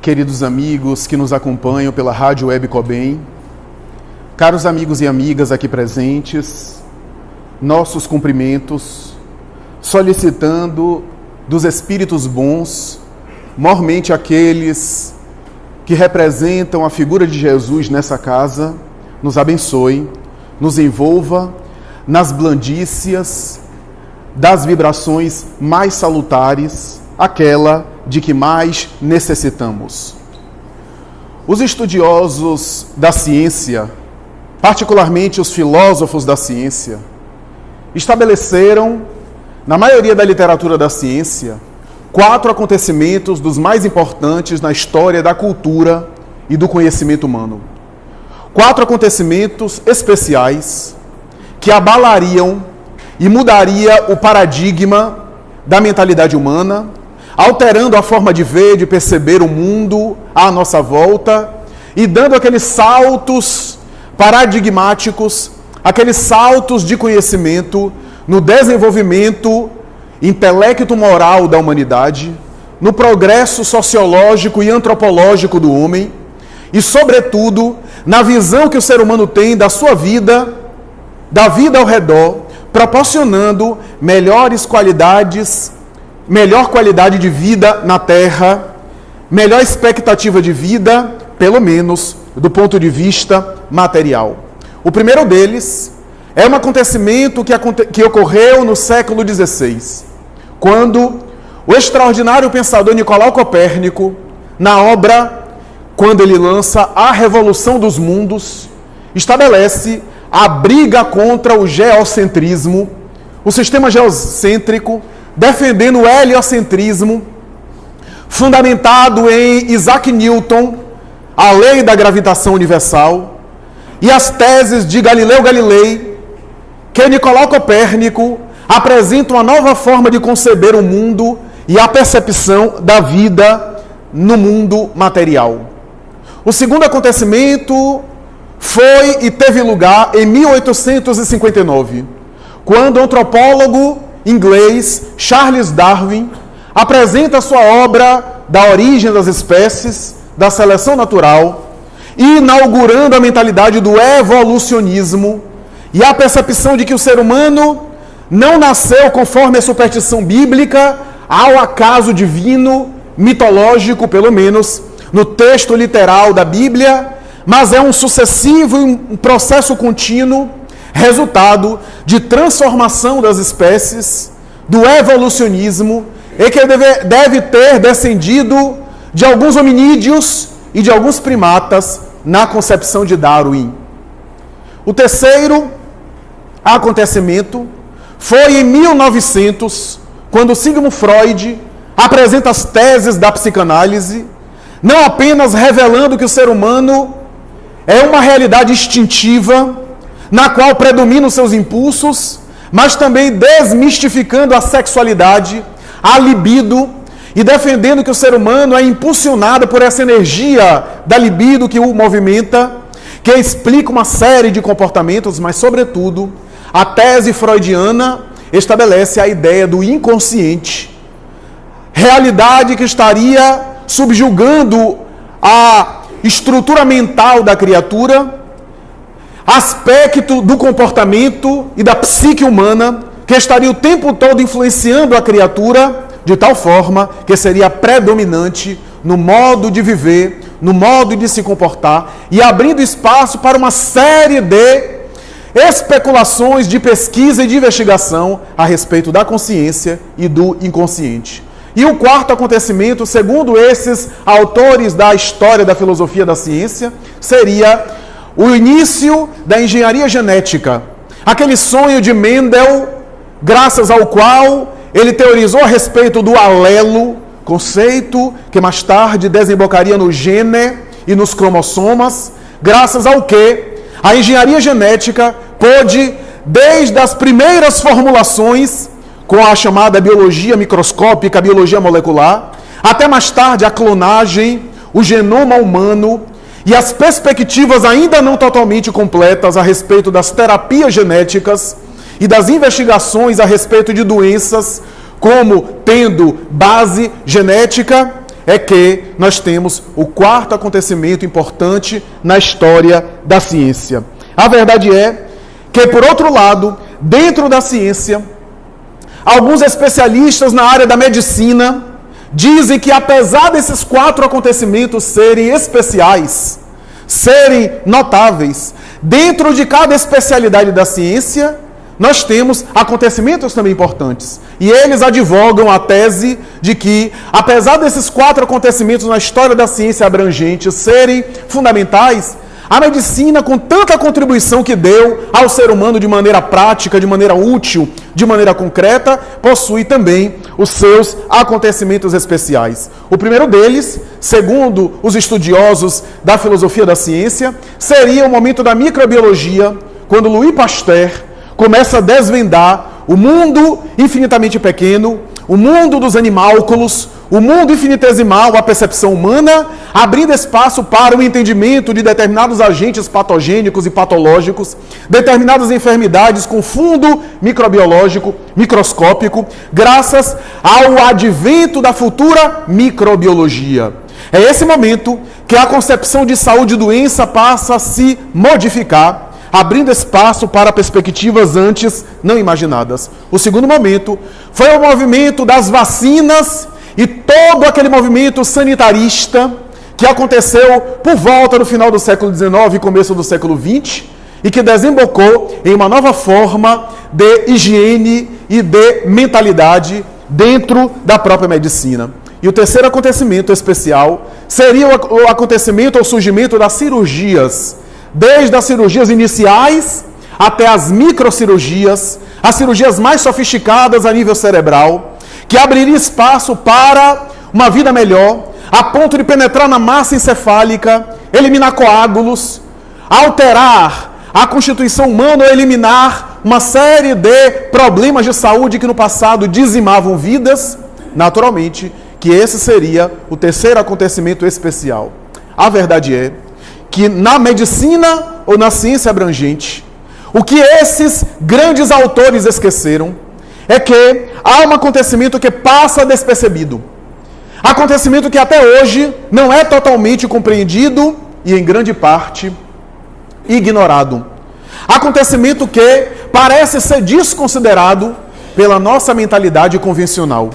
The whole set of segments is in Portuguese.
queridos amigos que nos acompanham pela Rádio Web Cobem, caros amigos e amigas aqui presentes, nossos cumprimentos, solicitando dos espíritos bons, mormente aqueles que representam a figura de Jesus nessa casa, nos abençoe, nos envolva nas blandícias das vibrações mais salutares, aquela de que mais necessitamos. Os estudiosos da ciência, particularmente os filósofos da ciência, estabeleceram, na maioria da literatura da ciência, 4 acontecimentos dos mais importantes na história da cultura e do conhecimento humano. 4 acontecimentos especiais que abalariam e mudaria o paradigma da mentalidade humana, alterando a forma de ver, de perceber o mundo à nossa volta e dando aqueles saltos paradigmáticos, aqueles saltos de conhecimento no desenvolvimento intelecto-moral da humanidade, no progresso sociológico e antropológico do homem e, sobretudo, na visão que o ser humano tem da sua vida, da vida ao redor, proporcionando melhor qualidade de vida na Terra, melhor expectativa de vida, pelo menos do ponto de vista material. O primeiro deles é um acontecimento que ocorreu no século XVI, quando o extraordinário pensador Nicolau Copérnico, na obra, quando ele lança A Revolução dos Mundos, estabelece a briga contra o geocentrismo, o sistema geocêntrico, defendendo o heliocentrismo, fundamentado em Isaac Newton, a lei da gravitação universal, e as teses de Galileu Galilei, que Nicolau Copérnico apresenta uma nova forma de conceber o mundo e a percepção da vida no mundo material. O segundo acontecimento foi e teve lugar em 1859, quando o antropólogo inglês Charles Darwin apresenta sua obra da origem das espécies, da seleção natural, inaugurando a mentalidade do evolucionismo e a percepção de que o ser humano não nasceu conforme a superstição bíblica ao acaso divino, mitológico, pelo menos no texto literal da Bíblia, mas é um sucessivo e um processo contínuo, resultado de transformação das espécies, do evolucionismo, e que deve ter descendido de alguns hominídeos e de alguns primatas na concepção de Darwin. O terceiro acontecimento foi em 1900, quando Sigmund Freud apresenta as teses da psicanálise, não apenas revelando que o ser humano é uma realidade instintiva, na qual predominam seus impulsos, mas também desmistificando a sexualidade, a libido, e defendendo que o ser humano é impulsionado por essa energia da libido que o movimenta, que explica uma série de comportamentos, mas, sobretudo, a tese freudiana estabelece a ideia do inconsciente, realidade que estaria subjugando a estrutura mental da criatura, aspecto do comportamento e da psique humana que estaria o tempo todo influenciando a criatura de tal forma que seria predominante no modo de viver, no modo de se comportar e abrindo espaço para uma série de especulações de pesquisa e de investigação a respeito da consciência e do inconsciente. E o quarto acontecimento, segundo esses autores da história da filosofia da ciência, seria o início da engenharia genética. Aquele sonho de Mendel, graças ao qual ele teorizou a respeito do alelo, conceito que mais tarde desembocaria no gene e nos cromossomas, graças ao que a engenharia genética pôde, desde as primeiras formulações, com a chamada biologia microscópica, a biologia molecular, até mais tarde a clonagem, o genoma humano e as perspectivas ainda não totalmente completas a respeito das terapias genéticas e das investigações a respeito de doenças como tendo base genética, é que nós temos o quarto acontecimento importante na história da ciência. A verdade é que, por outro lado, dentro da ciência, alguns especialistas na área da medicina dizem que, apesar desses quatro acontecimentos serem especiais, serem notáveis, dentro de cada especialidade da ciência, nós temos acontecimentos também importantes. E eles advogam a tese de que, apesar desses quatro acontecimentos na história da ciência abrangente serem fundamentais, a medicina, com tanta contribuição que deu ao ser humano de maneira prática, de maneira útil, de maneira concreta, possui também os seus acontecimentos especiais. O primeiro deles, segundo os estudiosos da filosofia da ciência, seria o momento da microbiologia, quando Louis Pasteur começa a desvendar o mundo infinitamente pequeno, o mundo dos animálculos, o mundo infinitesimal, a percepção humana, abrindo espaço para o entendimento de determinados agentes patogênicos e patológicos, determinadas enfermidades com fundo microbiológico, microscópico, graças ao advento da futura microbiologia. É esse momento que a concepção de saúde e doença passa a se modificar, abrindo espaço para perspectivas antes não imaginadas. O segundo momento foi o movimento das vacinas e todo aquele movimento sanitarista que aconteceu por volta do final do século XIX e começo do século XX e que desembocou em uma nova forma de higiene e de mentalidade dentro da própria medicina. E o terceiro acontecimento especial seria o acontecimento, o surgimento das cirurgias, desde as cirurgias iniciais até as microcirurgias, as cirurgias mais sofisticadas a nível cerebral, que abriria espaço para uma vida melhor, a ponto de penetrar na massa encefálica, eliminar coágulos, alterar a constituição humana ou eliminar uma série de problemas de saúde que no passado dizimavam vidas. Naturalmente, que esse seria o terceiro acontecimento especial. A verdade é que na medicina ou na ciência abrangente, o que esses grandes autores esqueceram é que há um acontecimento que passa despercebido. Acontecimento que até hoje não é totalmente compreendido e, em grande parte, ignorado. Acontecimento que parece ser desconsiderado pela nossa mentalidade convencional.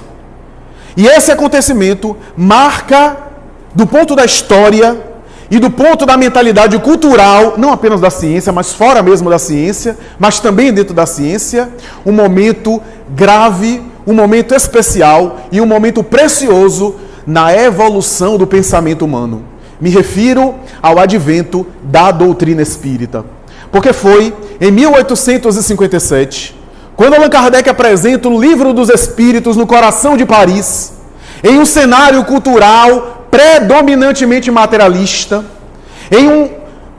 E esse acontecimento marca, do ponto da história e do ponto da mentalidade cultural, não apenas da ciência, mas fora mesmo da ciência, mas também dentro da ciência, um momento grave, um momento especial e um momento precioso na evolução do pensamento humano. Me refiro ao advento da doutrina espírita. Porque foi em 1857, quando Allan Kardec apresenta o Livro dos Espíritos no coração de Paris, em um cenário cultural predominantemente materialista, em um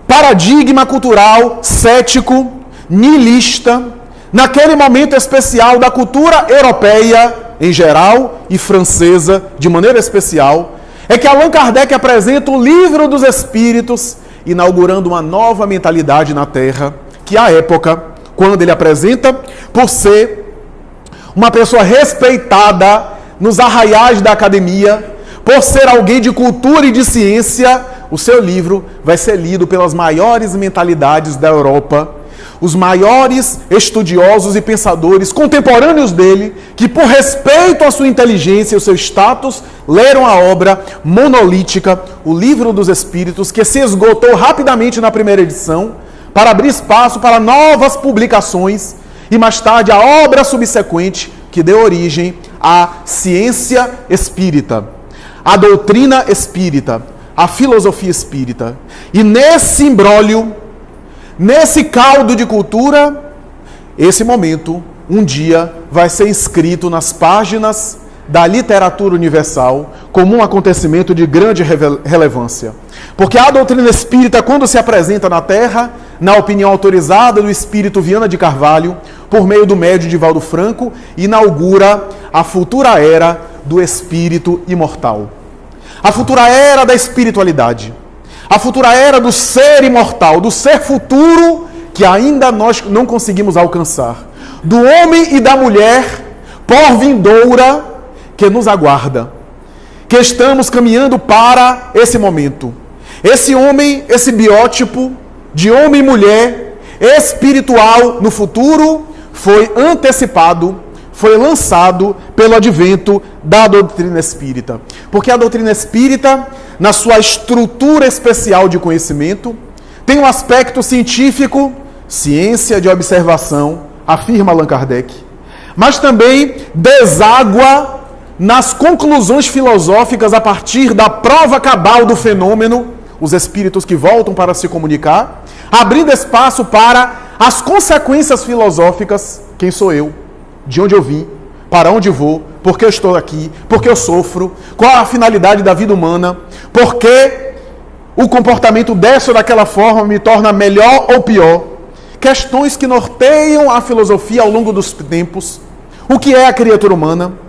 paradigma cultural cético, nihilista, naquele momento especial da cultura europeia em geral e francesa de maneira especial, é que Allan Kardec apresenta o Livro dos Espíritos, inaugurando uma nova mentalidade na Terra, que à época, quando ele apresenta, por ser uma pessoa respeitada nos arraiais da academia, por ser alguém de cultura e de ciência, o seu livro vai ser lido pelas maiores mentalidades da Europa, os maiores estudiosos e pensadores contemporâneos dele, que por respeito à sua inteligência e ao seu status, leram a obra monolítica, o Livro dos Espíritos, que se esgotou rapidamente na primeira edição, para abrir espaço para novas publicações, e mais tarde a obra subsequente, que deu origem à ciência espírita, à doutrina espírita, à filosofia espírita. E nesse imbróglio, nesse caldo de cultura, esse momento, um dia, vai ser inscrito nas páginas da literatura universal como um acontecimento de grande relevância. Porque a doutrina espírita, quando se apresenta na Terra, na opinião autorizada do espírito Viana de Carvalho, por meio do médium Divaldo Franco, inaugura a futura era do espírito imortal. A futura era da espiritualidade. A futura era do ser imortal, do ser futuro que ainda nós não conseguimos alcançar. Do homem e da mulher por vindoura que nos aguarda. que estamos caminhando para esse momento. Esse homem, esse biótipo de homem e mulher espiritual no futuro foi antecipado, foi lançado pelo advento da doutrina espírita. Porque a doutrina espírita, na sua estrutura especial de conhecimento, tem um aspecto científico, ciência de observação, afirma Allan Kardec, mas também deságua nas conclusões filosóficas a partir da prova cabal do fenômeno, os espíritos que voltam para se comunicar, abrindo espaço para as consequências filosóficas. Quem sou eu? De onde eu vim? Para onde vou? Por que eu estou aqui? Por que eu sofro? Qual a finalidade da vida humana? Por que o comportamento dessa ou daquela forma me torna melhor ou pior? Questões que norteiam a filosofia ao longo dos tempos. O que é a criatura humana?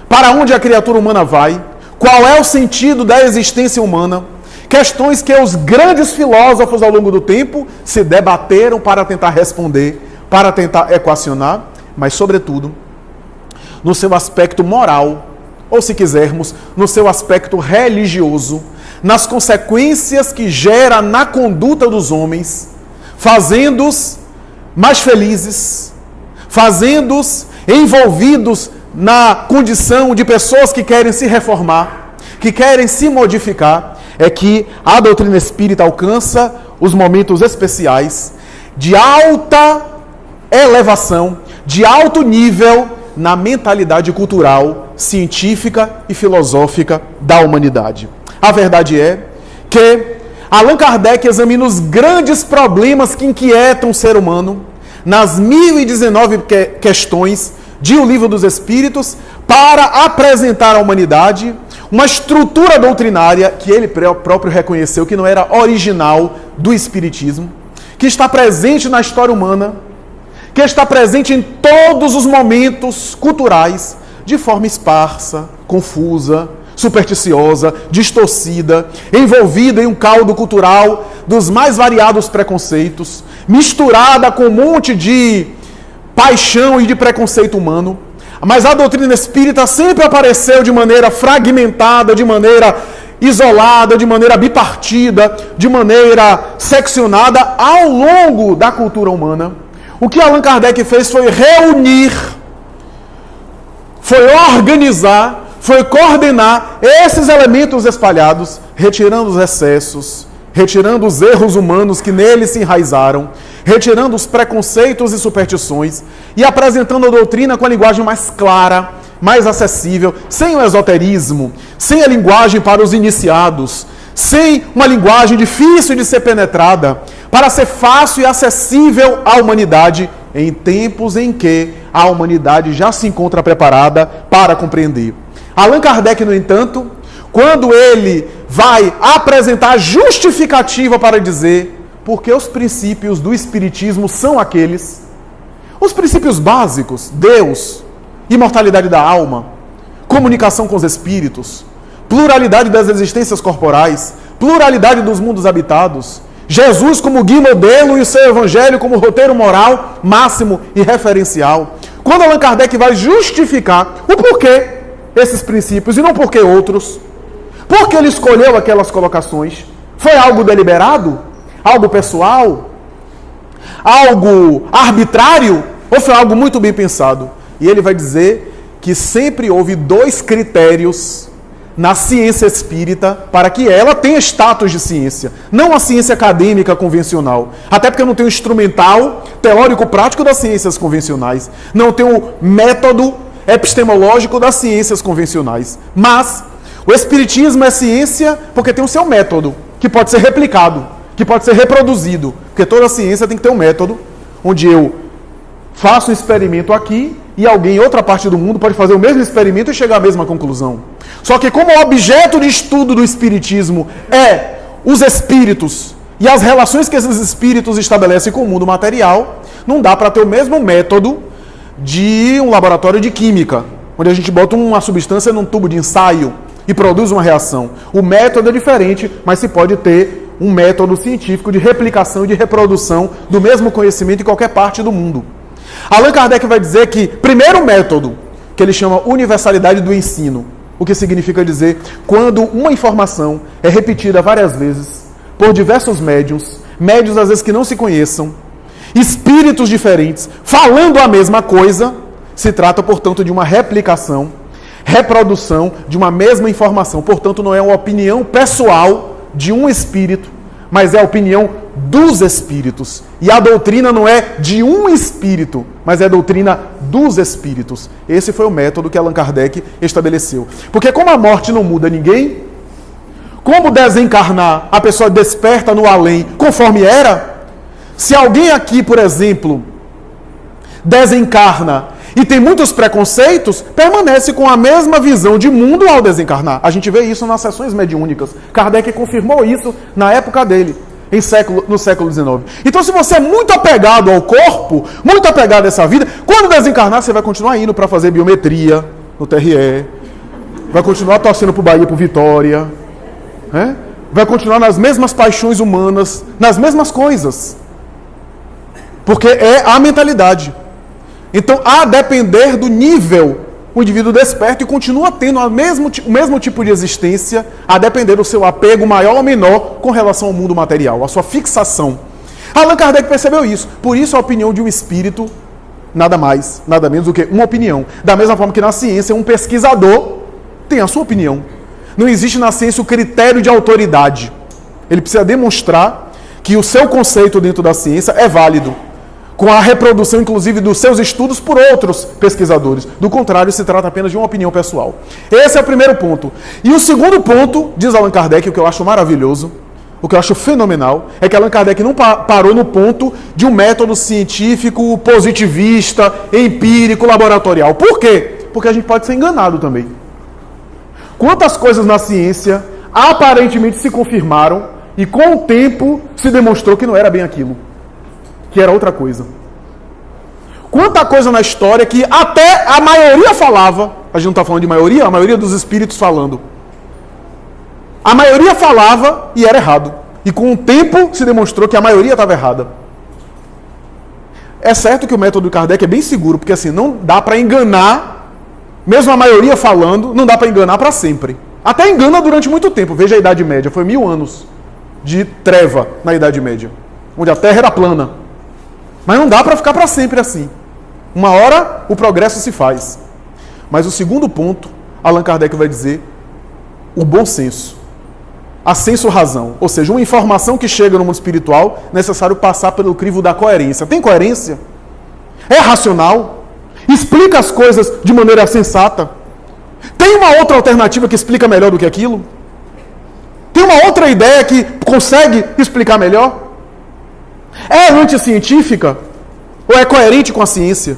Para onde a criatura humana vai? Qual é o sentido da existência humana? Questões que os grandes filósofos ao longo do tempo se debateram para tentar responder, para tentar equacionar, mas, sobretudo, no seu aspecto moral, ou, se quisermos, no seu aspecto religioso, nas consequências que gera na conduta dos homens, fazendo-os mais felizes, fazendo-os envolvidos na condição de pessoas que querem se reformar, que querem se modificar, é que a doutrina espírita alcança os momentos especiais de alta elevação, de alto nível na mentalidade cultural, científica e filosófica da humanidade. A verdade é que Allan Kardec examina os grandes problemas que inquietam o ser humano nas 1019 questões de O Livro dos Espíritos para apresentar à humanidade uma estrutura doutrinária que ele próprio reconheceu que não era original do Espiritismo, que está presente na história humana, que está presente em todos os momentos culturais, de forma esparsa, confusa, supersticiosa, distorcida, envolvida em um caldo cultural dos mais variados preconceitos, misturada com um monte de paixão e de preconceito humano. Mas a doutrina espírita sempre apareceu de maneira fragmentada, de maneira isolada, de maneira bipartida, de maneira seccionada ao longo da cultura humana. O que Allan Kardec fez foi reunir, foi organizar, foi coordenar esses elementos espalhados, retirando os excessos, retirando os erros humanos que neles se enraizaram, retirando os preconceitos e superstições e apresentando a doutrina com a linguagem mais clara, mais acessível, sem o esoterismo, sem a linguagem para os iniciados, sem uma linguagem difícil de ser penetrada, para ser fácil e acessível à humanidade em tempos em que a humanidade já se encontra preparada para compreender. Allan Kardec, no entanto, quando ele vai apresentar justificativa para dizer porque os princípios do Espiritismo são aqueles, os princípios básicos, Deus, imortalidade da alma, comunicação com os espíritos, pluralidade das existências corporais, pluralidade dos mundos habitados, Jesus como guia modelo e o seu evangelho como roteiro moral máximo e referencial. Quando Allan Kardec vai justificar o porquê esses princípios e não porquê outros, porque ele escolheu aquelas colocações, foi algo deliberado? Algo pessoal? Algo arbitrário? Ou foi algo muito bem pensado? E ele vai dizer que sempre houve dois critérios na ciência espírita para que ela tenha status de ciência. Não a ciência acadêmica convencional. Até porque não tem o instrumental teórico-prático das ciências convencionais. Não tem o método epistemológico das ciências convencionais. Mas o Espiritismo é ciência porque tem o seu método, que pode ser replicado, que pode ser reproduzido. Porque toda ciência tem que ter um método, onde eu faço um experimento aqui e alguém em outra parte do mundo pode fazer o mesmo experimento e chegar à mesma conclusão. Só que como o objeto de estudo do Espiritismo é os espíritos e as relações que esses espíritos estabelecem com o mundo material, não dá para ter o mesmo método de um laboratório de química, onde a gente bota uma substância num tubo de ensaio e produz uma reação. O método é diferente, mas se pode ter um método científico de replicação e de reprodução do mesmo conhecimento em qualquer parte do mundo. Allan Kardec vai dizer que, primeiro método, que ele chama universalidade do ensino, o que significa dizer quando uma informação é repetida várias vezes por diversos médiuns às vezes que não se conheçam, espíritos diferentes, falando a mesma coisa, se trata, portanto, de uma replicação, reprodução de uma mesma informação. Portanto, não é uma opinião pessoal de um espírito, mas é a opinião dos espíritos. E a doutrina não é de um espírito, mas é a doutrina dos espíritos. Esse foi o método que Allan Kardec estabeleceu. Porque como a morte não muda ninguém, como desencarnar, a pessoa desperta no além conforme era? Se alguém aqui, por exemplo, desencarna e tem muitos preconceitos, permanece com a mesma visão de mundo ao desencarnar. A gente vê isso nas sessões mediúnicas. Kardec confirmou isso na época dele, no século XIX. Então, se você é muito apegado ao corpo, muito apegado a essa vida, quando desencarnar, você vai continuar indo para fazer biometria no TRE, vai continuar torcendo para o Bahia, para o Vitória, vai continuar nas mesmas paixões humanas, nas mesmas coisas. Porque é a mentalidade. Então, a depender do nível, o indivíduo desperta e continua tendo o mesmo tipo de existência, a depender do seu apego maior ou menor com relação ao mundo material, a sua fixação. Allan Kardec percebeu isso. Por isso, a opinião de um espírito, nada mais, nada menos do que uma opinião. Da mesma forma que na ciência, um pesquisador tem a sua opinião. Não existe na ciência o critério de autoridade. Ele precisa demonstrar que o seu conceito dentro da ciência é válido, com a reprodução, inclusive, dos seus estudos por outros pesquisadores. Do contrário, se trata apenas de uma opinião pessoal. Esse é o primeiro ponto. E o segundo ponto, diz Allan Kardec, o que eu acho maravilhoso, o que eu acho fenomenal, é que Allan Kardec não parou no ponto de um método científico, positivista, empírico, laboratorial. Por quê? Porque a gente pode ser enganado também. Quantas coisas na ciência aparentemente se confirmaram e com o tempo se demonstrou que não era bem aquilo, que era outra coisa. Quanta coisa na história que até a maioria falava, a gente não está falando de maioria, a maioria dos espíritos falando. A maioria falava e era errado. E com o tempo se demonstrou que a maioria estava errada. É certo que o método de Kardec é bem seguro, porque assim, não dá para enganar, mesmo a maioria falando, não dá para enganar para sempre. Até engana durante muito tempo. Veja a Idade Média, foi 1000 anos de treva na Idade Média, onde a Terra era plana. Mas não dá para ficar para sempre assim. Uma hora o progresso se faz. Mas o segundo ponto, Allan Kardec vai dizer, o bom senso. A senso-razão. Ou seja, uma informação que chega no mundo espiritual, necessário passar pelo crivo da coerência. Tem coerência? É racional? Explica as coisas de maneira sensata? Tem uma outra alternativa que explica melhor do que aquilo? Tem uma outra ideia que consegue explicar melhor? É anticientífica? Ou é coerente com a ciência?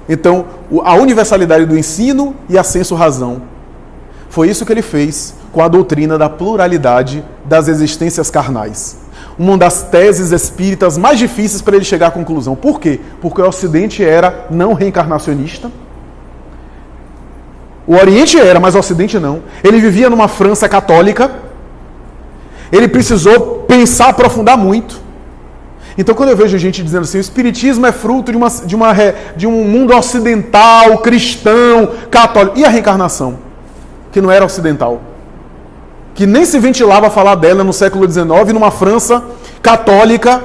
Então, a universalidade do ensino e a senso-razão. Foi isso que ele fez com a doutrina da pluralidade das existências carnais. Uma das teses espíritas mais difíceis para ele chegar à conclusão. Por quê? Porque o Ocidente era não reencarnacionista. O Oriente era, mas o Ocidente não. Ele vivia numa França católica. Ele precisou pensar, aprofundar muito. Então, quando eu vejo gente dizendo assim, o Espiritismo é fruto de um mundo ocidental, cristão, católico. E a reencarnação? Que não era ocidental. Que nem se ventilava a falar dela no século XIX, numa França católica,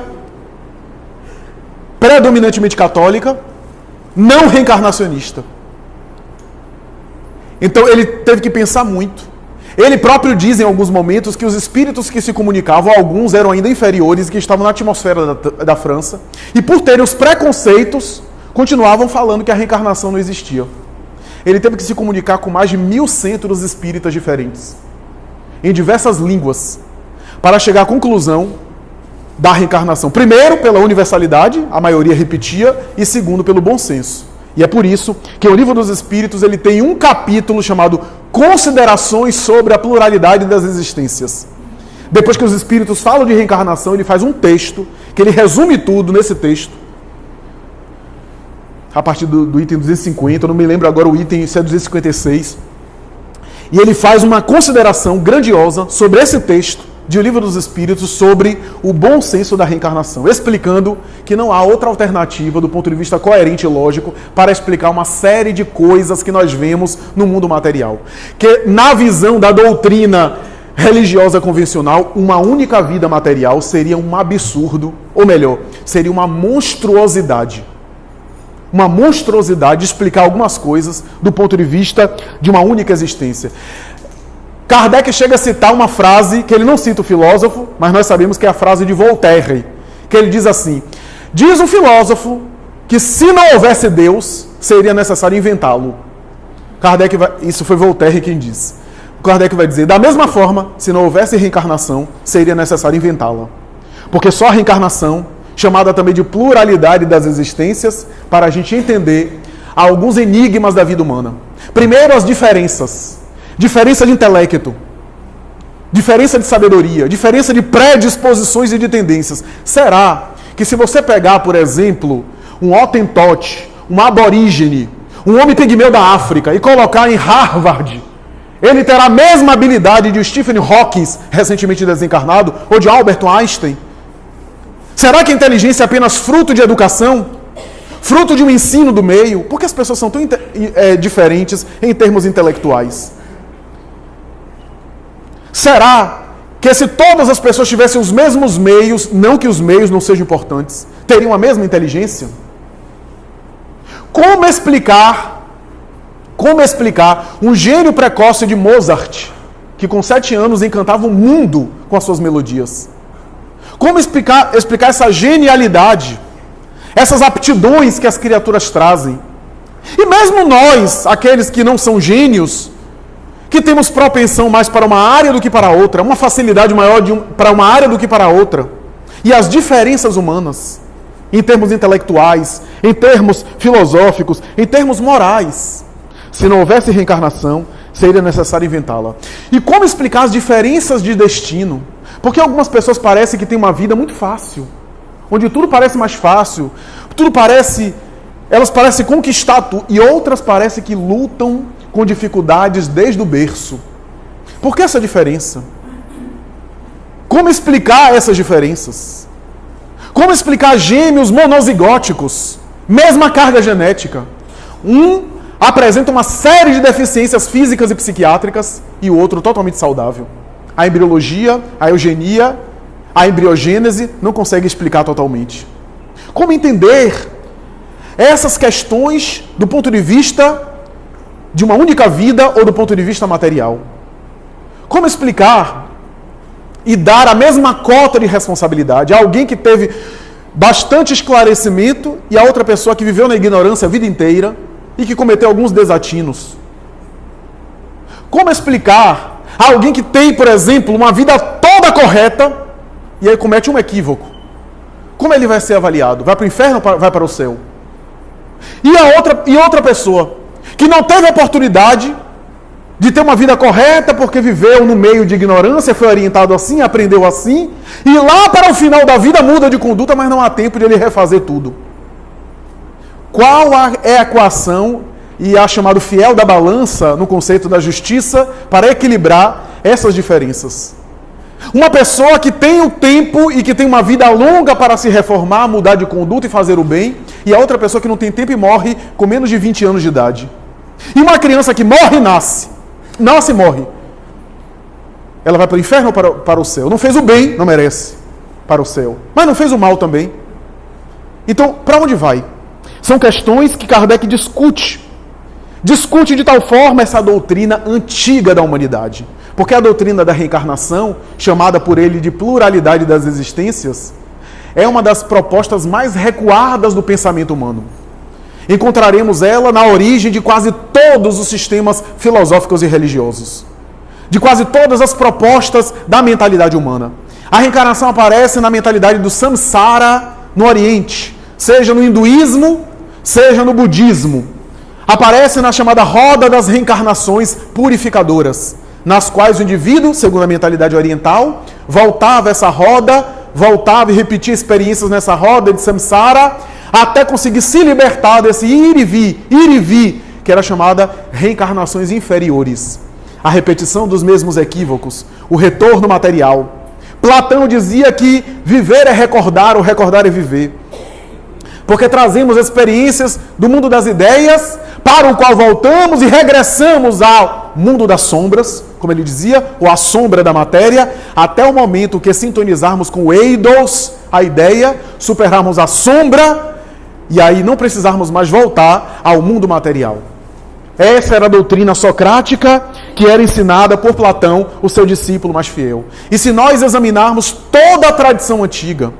predominantemente católica, não reencarnacionista. Então ele teve que pensar muito. Ele próprio diz em alguns momentos que os espíritos que se comunicavam, alguns eram ainda inferiores, que estavam na atmosfera da França, e por terem os preconceitos, continuavam falando que a reencarnação não existia. Ele teve que se comunicar com mais de 1000 centros espíritas diferentes, em diversas línguas, para chegar à conclusão da reencarnação. Primeiro, pela universalidade, a maioria repetia, e segundo, pelo bom senso. E é por isso que o Livro dos Espíritos ele tem um capítulo chamado Considerações sobre a pluralidade das existências. Depois que os espíritos falam de reencarnação, ele faz um texto, que ele resume tudo nesse texto, a partir do item 250, eu não me lembro agora o item, se é 256, e ele faz uma consideração grandiosa sobre esse texto, de O Livro dos Espíritos sobre o bom senso da reencarnação, explicando que não há outra alternativa do ponto de vista coerente e lógico para explicar uma série de coisas que nós vemos no mundo material. Que na visão da doutrina religiosa convencional, uma única vida material seria um absurdo, ou melhor, seria uma monstruosidade. Uma monstruosidade de explicar algumas coisas do ponto de vista de uma única existência. Kardec chega a citar uma frase, que ele não cita o filósofo, mas nós sabemos que é a frase de Voltaire, que ele diz assim: diz o filósofo que se não houvesse Deus, seria necessário inventá-lo. Isso foi Voltaire quem disse. Kardec vai dizer, da mesma forma, se não houvesse reencarnação, seria necessário inventá-la. Porque só a reencarnação, chamada também de pluralidade das existências, para a gente entender alguns enigmas da vida humana. Primeiro, as diferenças. Diferença de intelecto, diferença de sabedoria, diferença de predisposições e de tendências. Será que se você pegar, por exemplo, um Hottentot, um aborígene, um homem pigmeu da África e colocar em Harvard, ele terá a mesma habilidade de Stephen Hawking, recentemente desencarnado, ou de Albert Einstein? Será que a inteligência é apenas fruto de educação? Fruto de um ensino do meio? Por que as pessoas são tão diferentes em termos intelectuais? Será que se todas as pessoas tivessem os mesmos meios, não que os meios não sejam importantes, teriam a mesma inteligência? Como explicar um gênio precoce de Mozart, que com 7 anos encantava o mundo com as suas melodias? Como explicar essa genialidade, essas aptidões que as criaturas trazem? E mesmo nós, aqueles que não são gênios, que temos propensão mais para uma área do que para outra, uma facilidade maior para uma área do que para outra, e as diferenças humanas, em termos intelectuais, em termos filosóficos, em termos morais, se não houvesse reencarnação, seria necessário inventá-la. E como explicar as diferenças de destino? Porque algumas pessoas parecem que têm uma vida muito fácil, onde tudo parece mais fácil, elas parecem conquistar tudo, e outras parecem que lutam com dificuldades desde o berço. Por que essa diferença? Como explicar essas diferenças? Como explicar gêmeos monozigóticos, mesma carga genética? Um apresenta uma série de deficiências físicas e psiquiátricas e o outro totalmente saudável. A embriologia, a eugenia, a embriogênese não consegue explicar totalmente. Como entender essas questões do ponto de vista de uma única vida ou do ponto de vista material? Como explicar e dar a mesma cota de responsabilidade a alguém que teve bastante esclarecimento e a outra pessoa que viveu na ignorância a vida inteira e que cometeu alguns desatinos? Como explicar a alguém que tem, por exemplo, uma vida toda correta e aí comete um equívoco? Como ele vai ser avaliado? Vai para o inferno ou vai para o céu? E outra pessoa que não teve a oportunidade de ter uma vida correta porque viveu no meio de ignorância, foi orientado assim, aprendeu assim, e lá para o final da vida muda de conduta, mas não há tempo de ele refazer tudo. Qual é a equação e a chamado fiel da balança no conceito da justiça para equilibrar essas diferenças? Uma pessoa que tem o tempo e que tem uma vida longa para se reformar, mudar de conduta e fazer o bem, e a outra pessoa que não tem tempo e morre com menos de 20 anos de idade. E uma criança que morre e nasce e morre. Ela vai para o inferno ou para o céu? Não fez o bem, não merece para o céu. Mas não fez o mal também. Então, para onde vai? São questões que Kardec discute. Discute de tal forma essa doutrina antiga da humanidade. Porque a doutrina da reencarnação, chamada por ele de pluralidade das existências, é uma das propostas mais recuadas do pensamento humano. Encontraremos ela na origem de quase todos os sistemas filosóficos e religiosos. De quase todas as propostas da mentalidade humana. A reencarnação aparece na mentalidade do samsara no Oriente, seja no hinduísmo, seja no budismo. Aparece na chamada roda das reencarnações purificadoras, nas quais o indivíduo, segundo a mentalidade oriental, voltava essa roda, voltava e repetia experiências nessa roda de samsara, até conseguir se libertar desse ir e vir, que era chamada reencarnações inferiores. A repetição dos mesmos equívocos, o retorno material. Platão dizia que viver é recordar, ou recordar é viver. Porque trazemos experiências do mundo das ideias, para o qual voltamos e regressamos ao mundo das sombras, como ele dizia, ou a sombra da matéria, até o momento que sintonizarmos com o eidos, a ideia, superarmos a sombra, e aí não precisarmos mais voltar ao mundo material. Essa era a doutrina socrática que era ensinada por Platão, o seu discípulo mais fiel. E se nós examinarmos toda a tradição antiga,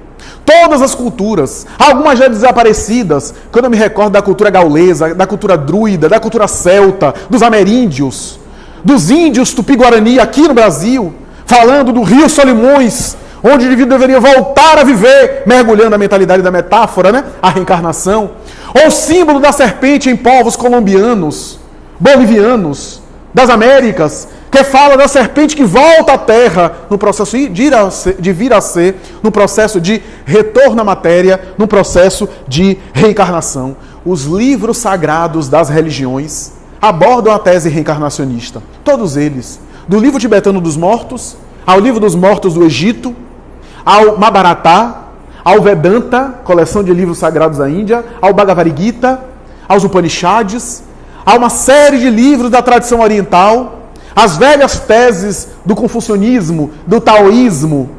todas as culturas, algumas já desaparecidas, quando eu me recordo da cultura gaulesa, da cultura druida, da cultura celta, dos ameríndios, dos índios tupi-guarani aqui no Brasil, falando do rio Solimões, onde o indivíduo deveria voltar a viver, mergulhando na mentalidade da metáfora, né? A reencarnação. Ou o símbolo da serpente em povos colombianos, bolivianos, das Américas, que fala da serpente que volta à terra no processo de vir a ser, no processo de retorno à matéria, no processo de reencarnação. Os livros sagrados das religiões abordam a tese reencarnacionista. Todos eles. Do livro tibetano dos mortos, ao livro dos mortos do Egito, ao Mahabharata, ao Vedanta, coleção de livros sagrados da Índia, ao Bhagavad Gita, aos Upanishads, a uma série de livros da tradição oriental, as velhas teses do confucionismo, do taoísmo,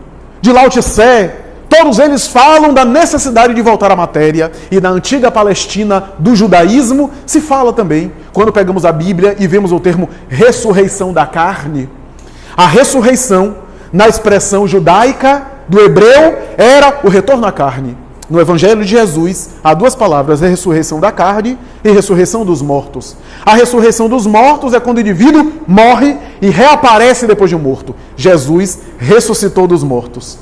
de Lao Tse, todos eles falam da necessidade de voltar à matéria, e na antiga Palestina do judaísmo se fala também, quando pegamos a Bíblia e vemos o termo ressurreição da carne. A ressurreição, na expressão judaica do hebreu, era o retorno à carne. No Evangelho de Jesus, há duas palavras, a ressurreição da carne e ressurreição dos mortos. A ressurreição dos mortos é quando o indivíduo morre e reaparece depois de morto. Jesus ressuscitou dos mortos.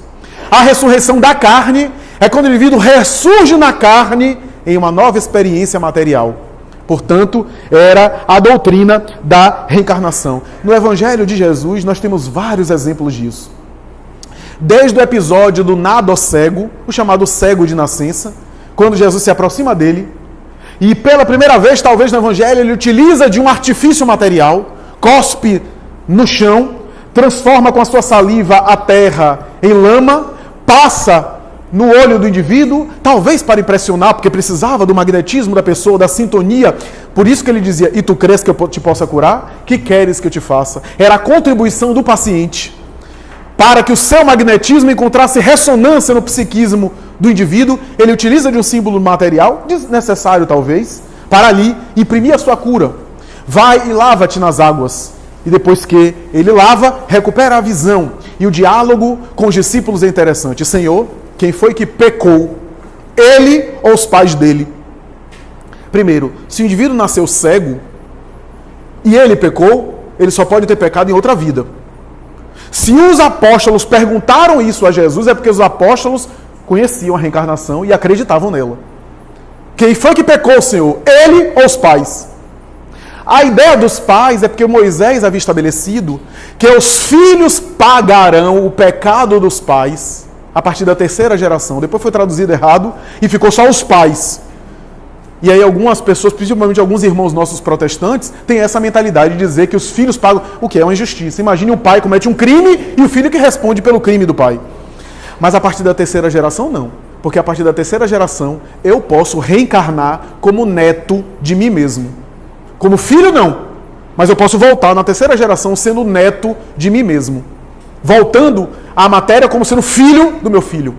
A ressurreição da carne é quando o indivíduo ressurge na carne em uma nova experiência material. Portanto, era a doutrina da reencarnação. No Evangelho de Jesus, nós temos vários exemplos disso. Desde o episódio do nado cego, o chamado cego de nascença, quando Jesus se aproxima dele, e pela primeira vez, talvez no Evangelho, ele utiliza de um artifício material, cospe no chão, transforma com a sua saliva a terra em lama, passa no olho do indivíduo, talvez para impressionar, porque precisava do magnetismo da pessoa, da sintonia. Por isso que ele dizia, e tu crês que eu te possa curar? Que queres que eu te faça? Era a contribuição do paciente, para que o seu magnetismo encontrasse ressonância no psiquismo do indivíduo. Ele utiliza de um símbolo material, desnecessário talvez, para ali imprimir a sua cura. Vai e lava-te nas águas. E depois que ele lava, recupera a visão. E o diálogo com os discípulos é interessante. Senhor, quem foi que pecou? Ele ou os pais dele? Primeiro, se o indivíduo nasceu cego e ele pecou, ele só pode ter pecado em outra vida. Se os apóstolos perguntaram isso a Jesus, é porque os apóstolos conheciam a reencarnação e acreditavam nela. Quem foi que pecou, Senhor? Ele ou os pais? A ideia dos pais é porque Moisés havia estabelecido que os filhos pagarão o pecado dos pais a partir da terceira geração. Depois foi traduzido errado e ficou só os pais. E aí algumas pessoas, principalmente alguns irmãos nossos protestantes, têm essa mentalidade de dizer que os filhos pagam, o que é uma injustiça. Imagine um pai comete um crime e o filho que responde pelo crime do pai. Mas a partir da terceira geração, não. Porque a partir da terceira geração, eu posso reencarnar como neto de mim mesmo. Como filho, não. Mas eu posso voltar na terceira geração sendo neto de mim mesmo. Voltando à matéria como sendo filho do meu filho.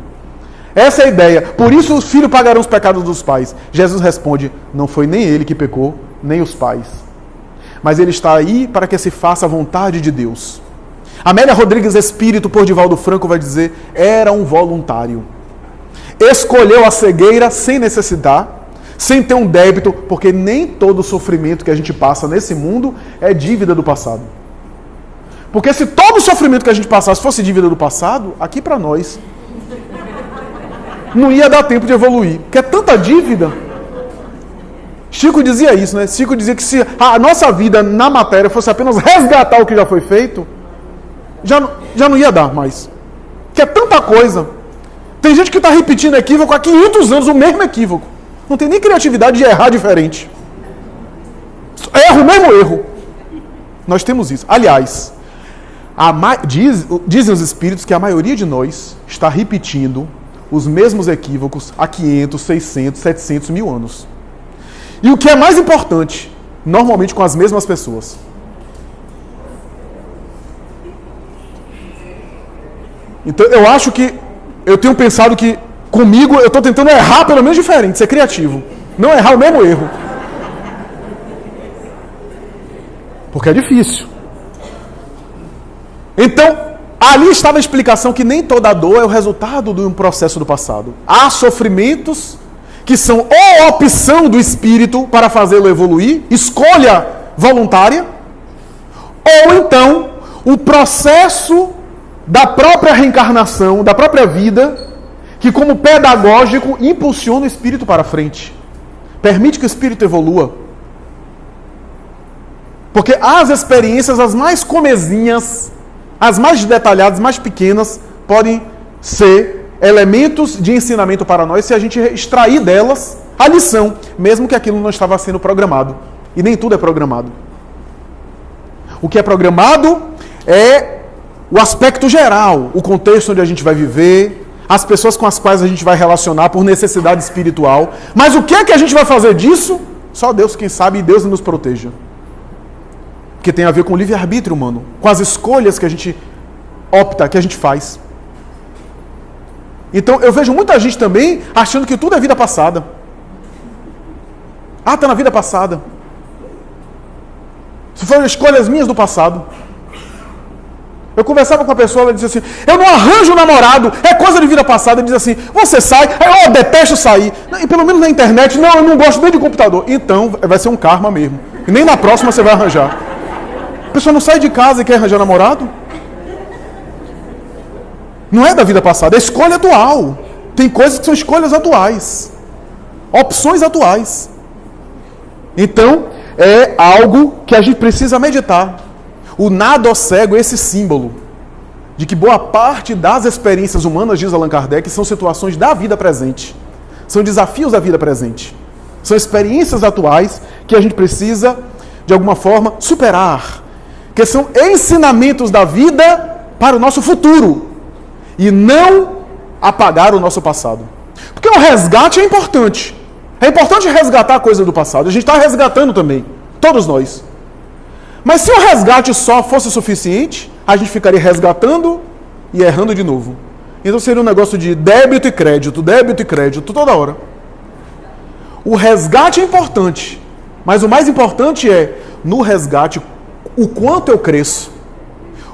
Essa é a ideia. Por isso os filhos pagarão os pecados dos pais. Jesus responde, não foi nem ele que pecou, nem os pais. Mas ele está aí para que se faça a vontade de Deus. Amélia Rodrigues Espírito, por Divaldo Franco, vai dizer, era um voluntário. Escolheu a cegueira sem necessitar, sem ter um débito, porque nem todo sofrimento que a gente passa nesse mundo é dívida do passado. Porque se todo o sofrimento que a gente passasse fosse dívida do passado, aqui para nós não ia dar tempo de evoluir, porque é tanta dívida. Chico dizia isso, né? Chico dizia que se a nossa vida na matéria fosse apenas resgatar o que já foi feito, já não ia dar mais. Que é tanta coisa. Tem gente que está repetindo equívoco há 500 anos, o mesmo equívoco. Não tem nem criatividade de errar diferente. Erro, o mesmo erro. Nós temos isso. Aliás, Dizem os espíritos que a maioria de nós está repetindo os mesmos equívocos há 500, 600, 700 mil anos. E o que é mais importante, normalmente com as mesmas pessoas. Então eu tenho pensado que comigo eu estou tentando errar pelo menos diferente, ser criativo. Não errar o mesmo erro. Porque é difícil. Então, ali estava a explicação que nem toda dor é o resultado de um processo do passado. Há sofrimentos que são ou opção do espírito para fazê-lo evoluir, escolha voluntária, ou então o processo da própria reencarnação, da própria vida, que como pedagógico impulsiona o espírito para frente. Permite que o espírito evolua. Porque as experiências, as mais comezinhas, as mais detalhadas, mais pequenas, podem ser elementos de ensinamento para nós se a gente extrair delas a lição, mesmo que aquilo não estava sendo programado. E nem tudo é programado. O que é programado é o aspecto geral, o contexto onde a gente vai viver, as pessoas com as quais a gente vai relacionar por necessidade espiritual. Mas o que é que a gente vai fazer disso? Só Deus quem sabe, e Deus nos proteja. Que tem a ver com o livre-arbítrio humano, com as escolhas que a gente opta, que a gente faz. Então eu vejo muita gente também achando que tudo é vida passada. Ah, está na vida passada. Se foram escolhas minhas do passado. Eu conversava com uma pessoa, ela disse assim, eu não arranjo namorado, é coisa de vida passada. Ele diz assim, você sai, eu detesto sair. E pelo menos na internet, não, eu não gosto nem de computador. Então vai ser um karma mesmo. E nem na próxima você vai arranjar. A pessoa não sai de casa e quer arranjar namorado? Não é da vida passada, é escolha atual. Tem coisas que são escolhas atuais. Opções atuais. Então, é algo que a gente precisa meditar. O nado cego é esse símbolo de que boa parte das experiências humanas, diz Allan Kardec, são situações da vida presente. São desafios da vida presente. São experiências atuais que a gente precisa, de alguma forma, superar. Que são ensinamentos da vida para o nosso futuro. E não apagar o nosso passado. Porque o resgate é importante. É importante resgatar a coisa do passado. A gente está resgatando também. Todos nós. Mas se o resgate só fosse suficiente, a gente ficaria resgatando e errando de novo. Então seria um negócio de débito e crédito toda hora. O resgate é importante. Mas o mais importante é, no resgate, o quanto eu cresço.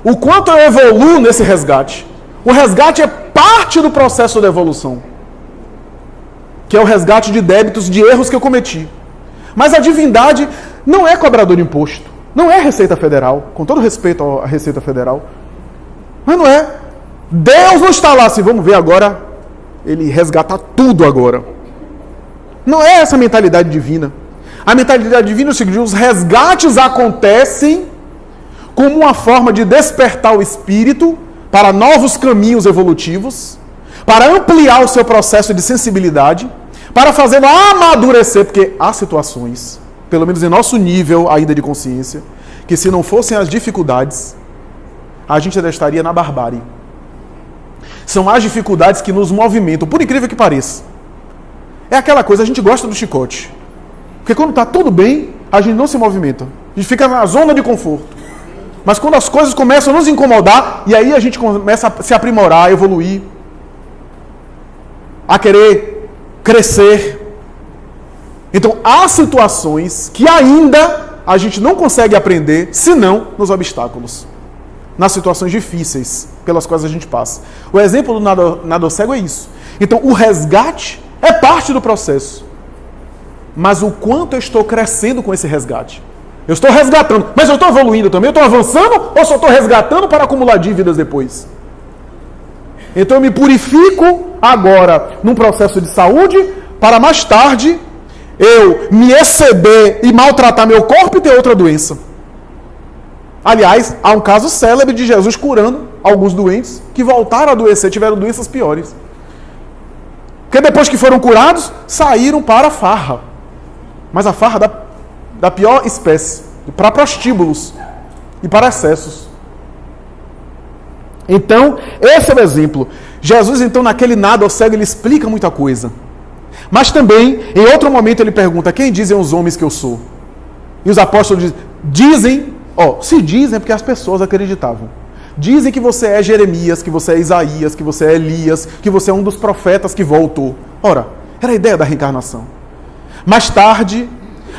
O quanto eu evoluo nesse resgate. O resgate é parte do processo da evolução. Que é o resgate de débitos, de erros que eu cometi. Mas a divindade não é cobrador de imposto. Não é Receita Federal. Com todo respeito à Receita Federal. Mas não é. Deus não está lá assim, vamos ver agora, ele resgatar tudo agora. Não é essa a mentalidade divina. A mentalidade divina é o seguinte, os resgates acontecem como uma forma de despertar o espírito para novos caminhos evolutivos, para ampliar o seu processo de sensibilidade, para fazê-lo amadurecer, porque há situações, pelo menos em nosso nível ainda de consciência, que se não fossem as dificuldades, a gente ainda estaria na barbárie. São as dificuldades que nos movimentam, por incrível que pareça. É aquela coisa, a gente gosta do chicote. Porque quando está tudo bem, a gente não se movimenta. A gente fica na zona de conforto. Mas quando as coisas começam a nos incomodar, e aí a gente começa a se aprimorar, a evoluir, a querer crescer. Então, há situações que ainda a gente não consegue aprender, senão nos obstáculos. Nas situações difíceis pelas quais a gente passa. O exemplo do nado cego é isso. Então, o resgate é parte do processo. Mas o quanto eu estou crescendo com esse resgate? Eu estou resgatando, mas eu estou evoluindo também? Eu estou avançando ou só estou resgatando para acumular dívidas depois? Então eu me purifico agora num processo de saúde para mais tarde eu me exceder e maltratar meu corpo e ter outra doença. Aliás, há um caso célebre de Jesus curando alguns doentes que voltaram a adoecer, tiveram doenças piores. Porque depois que foram curados, saíram para a farra. Mas a farra da pior espécie, para prostíbulos e para excessos. Então, esse é o exemplo. Jesus, então, naquele nada ao cego, ele explica muita coisa. Mas também, em outro momento, ele pergunta: quem dizem os homens que eu sou? E os apóstolos dizem, se dizem é porque as pessoas acreditavam. Dizem que você é Jeremias, que você é Isaías, que você é Elias, que você é um dos profetas que voltou. Ora, era a ideia da reencarnação. Mais tarde,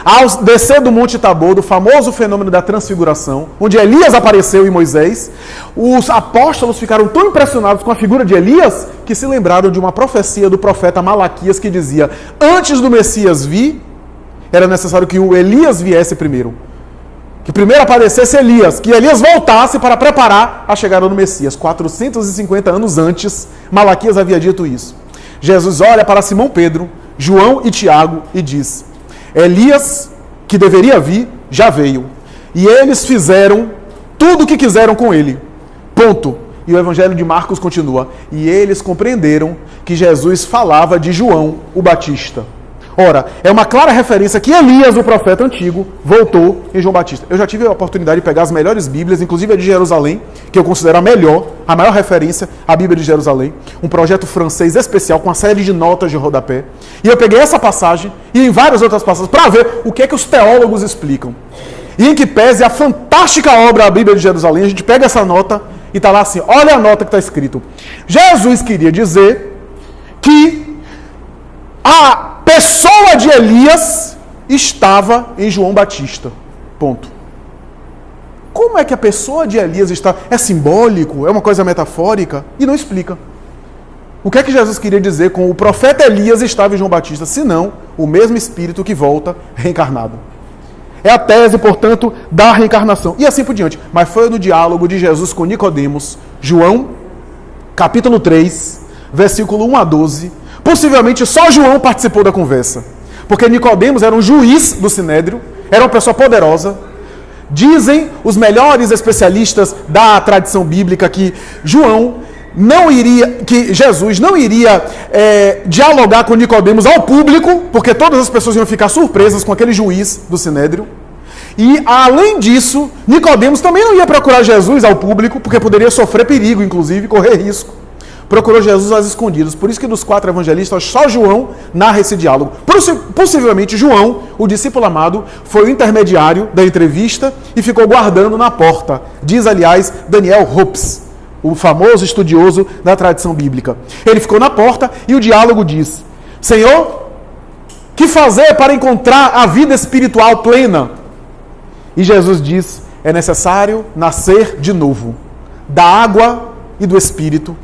ao descer do Monte Tabor, do famoso fenômeno da transfiguração, onde Elias apareceu e Moisés, os apóstolos ficaram tão impressionados com a figura de Elias que se lembraram de uma profecia do profeta Malaquias que dizia: antes do Messias vir, era necessário que o Elias viesse primeiro. Que primeiro aparecesse Elias, que Elias voltasse para preparar a chegada do Messias. 450 anos antes, Malaquias havia dito isso. Jesus olha para Simão Pedro, João e Tiago e diz: Elias, que deveria vir, já veio. E eles fizeram tudo o que quiseram com ele. Ponto. E o Evangelho de Marcos continua: e eles compreenderam que Jesus falava de João, o Batista. Ora, é uma clara referência que Elias, o profeta antigo, voltou em João Batista. Eu já tive a oportunidade de pegar as melhores Bíblias, inclusive a de Jerusalém, que eu considero a maior referência, a Bíblia de Jerusalém, um projeto francês especial com uma série de notas de rodapé. E eu peguei essa passagem e em várias outras passagens para ver o que é que os teólogos explicam. E em que pese a fantástica obra, a Bíblia de Jerusalém, a gente pega essa nota e está lá assim: olha a nota que está escrito. Jesus queria dizer que a pessoa de Elias estava em João Batista. Ponto. Como é que a pessoa de Elias está? É simbólico? É uma coisa metafórica? E não explica. O que é que Jesus queria dizer com o profeta Elias estava em João Batista, senão o mesmo Espírito que volta reencarnado? É a tese, portanto, da reencarnação. E assim por diante. Mas foi no diálogo de Jesus com Nicodemos, João, capítulo 3, versículo 1 a 12. Possivelmente só João participou da conversa. Porque Nicodemos era um juiz do Sinédrio, era uma pessoa poderosa. Dizem os melhores especialistas da tradição bíblica que Jesus não iria dialogar com Nicodemos ao público, porque todas as pessoas iam ficar surpresas com aquele juiz do Sinédrio. E, além disso, Nicodemos também não ia procurar Jesus ao público, porque poderia sofrer perigo, inclusive, correr risco. Procurou Jesus às escondidas. Por isso que dos 4 evangelistas, só João narra esse diálogo. Possivelmente João, o discípulo amado, foi o intermediário da entrevista e ficou guardando na porta. Diz, aliás, Daniel Hopes, o famoso estudioso da tradição bíblica. Ele ficou na porta e o diálogo diz: Senhor, que fazer para encontrar a vida espiritual plena? E Jesus diz: é necessário nascer de novo, da água e do Espírito,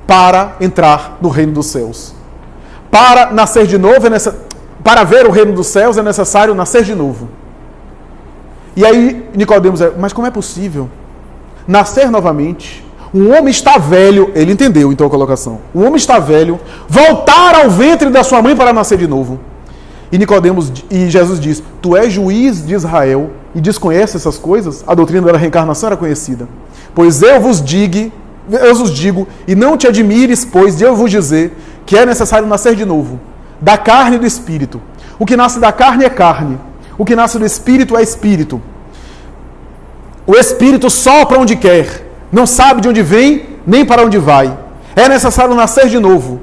para entrar no reino dos céus. Para nascer de novo, para ver o reino dos céus, é necessário nascer de novo. E aí Nicodemos mas como é possível nascer novamente? Um homem está velho, ele entendeu então a colocação. Um homem está velho, voltar ao ventre da sua mãe para nascer de novo. E Jesus diz: tu és juiz de Israel e desconhece essas coisas? A doutrina da reencarnação era conhecida. Pois eu vos digo, e não te admires, pois de eu vos dizer que é necessário nascer de novo, da carne e do espírito. O que nasce da carne é carne, o que nasce do espírito é espírito. O espírito sopra onde quer, não sabe de onde vem, nem para onde vai. É necessário nascer de novo,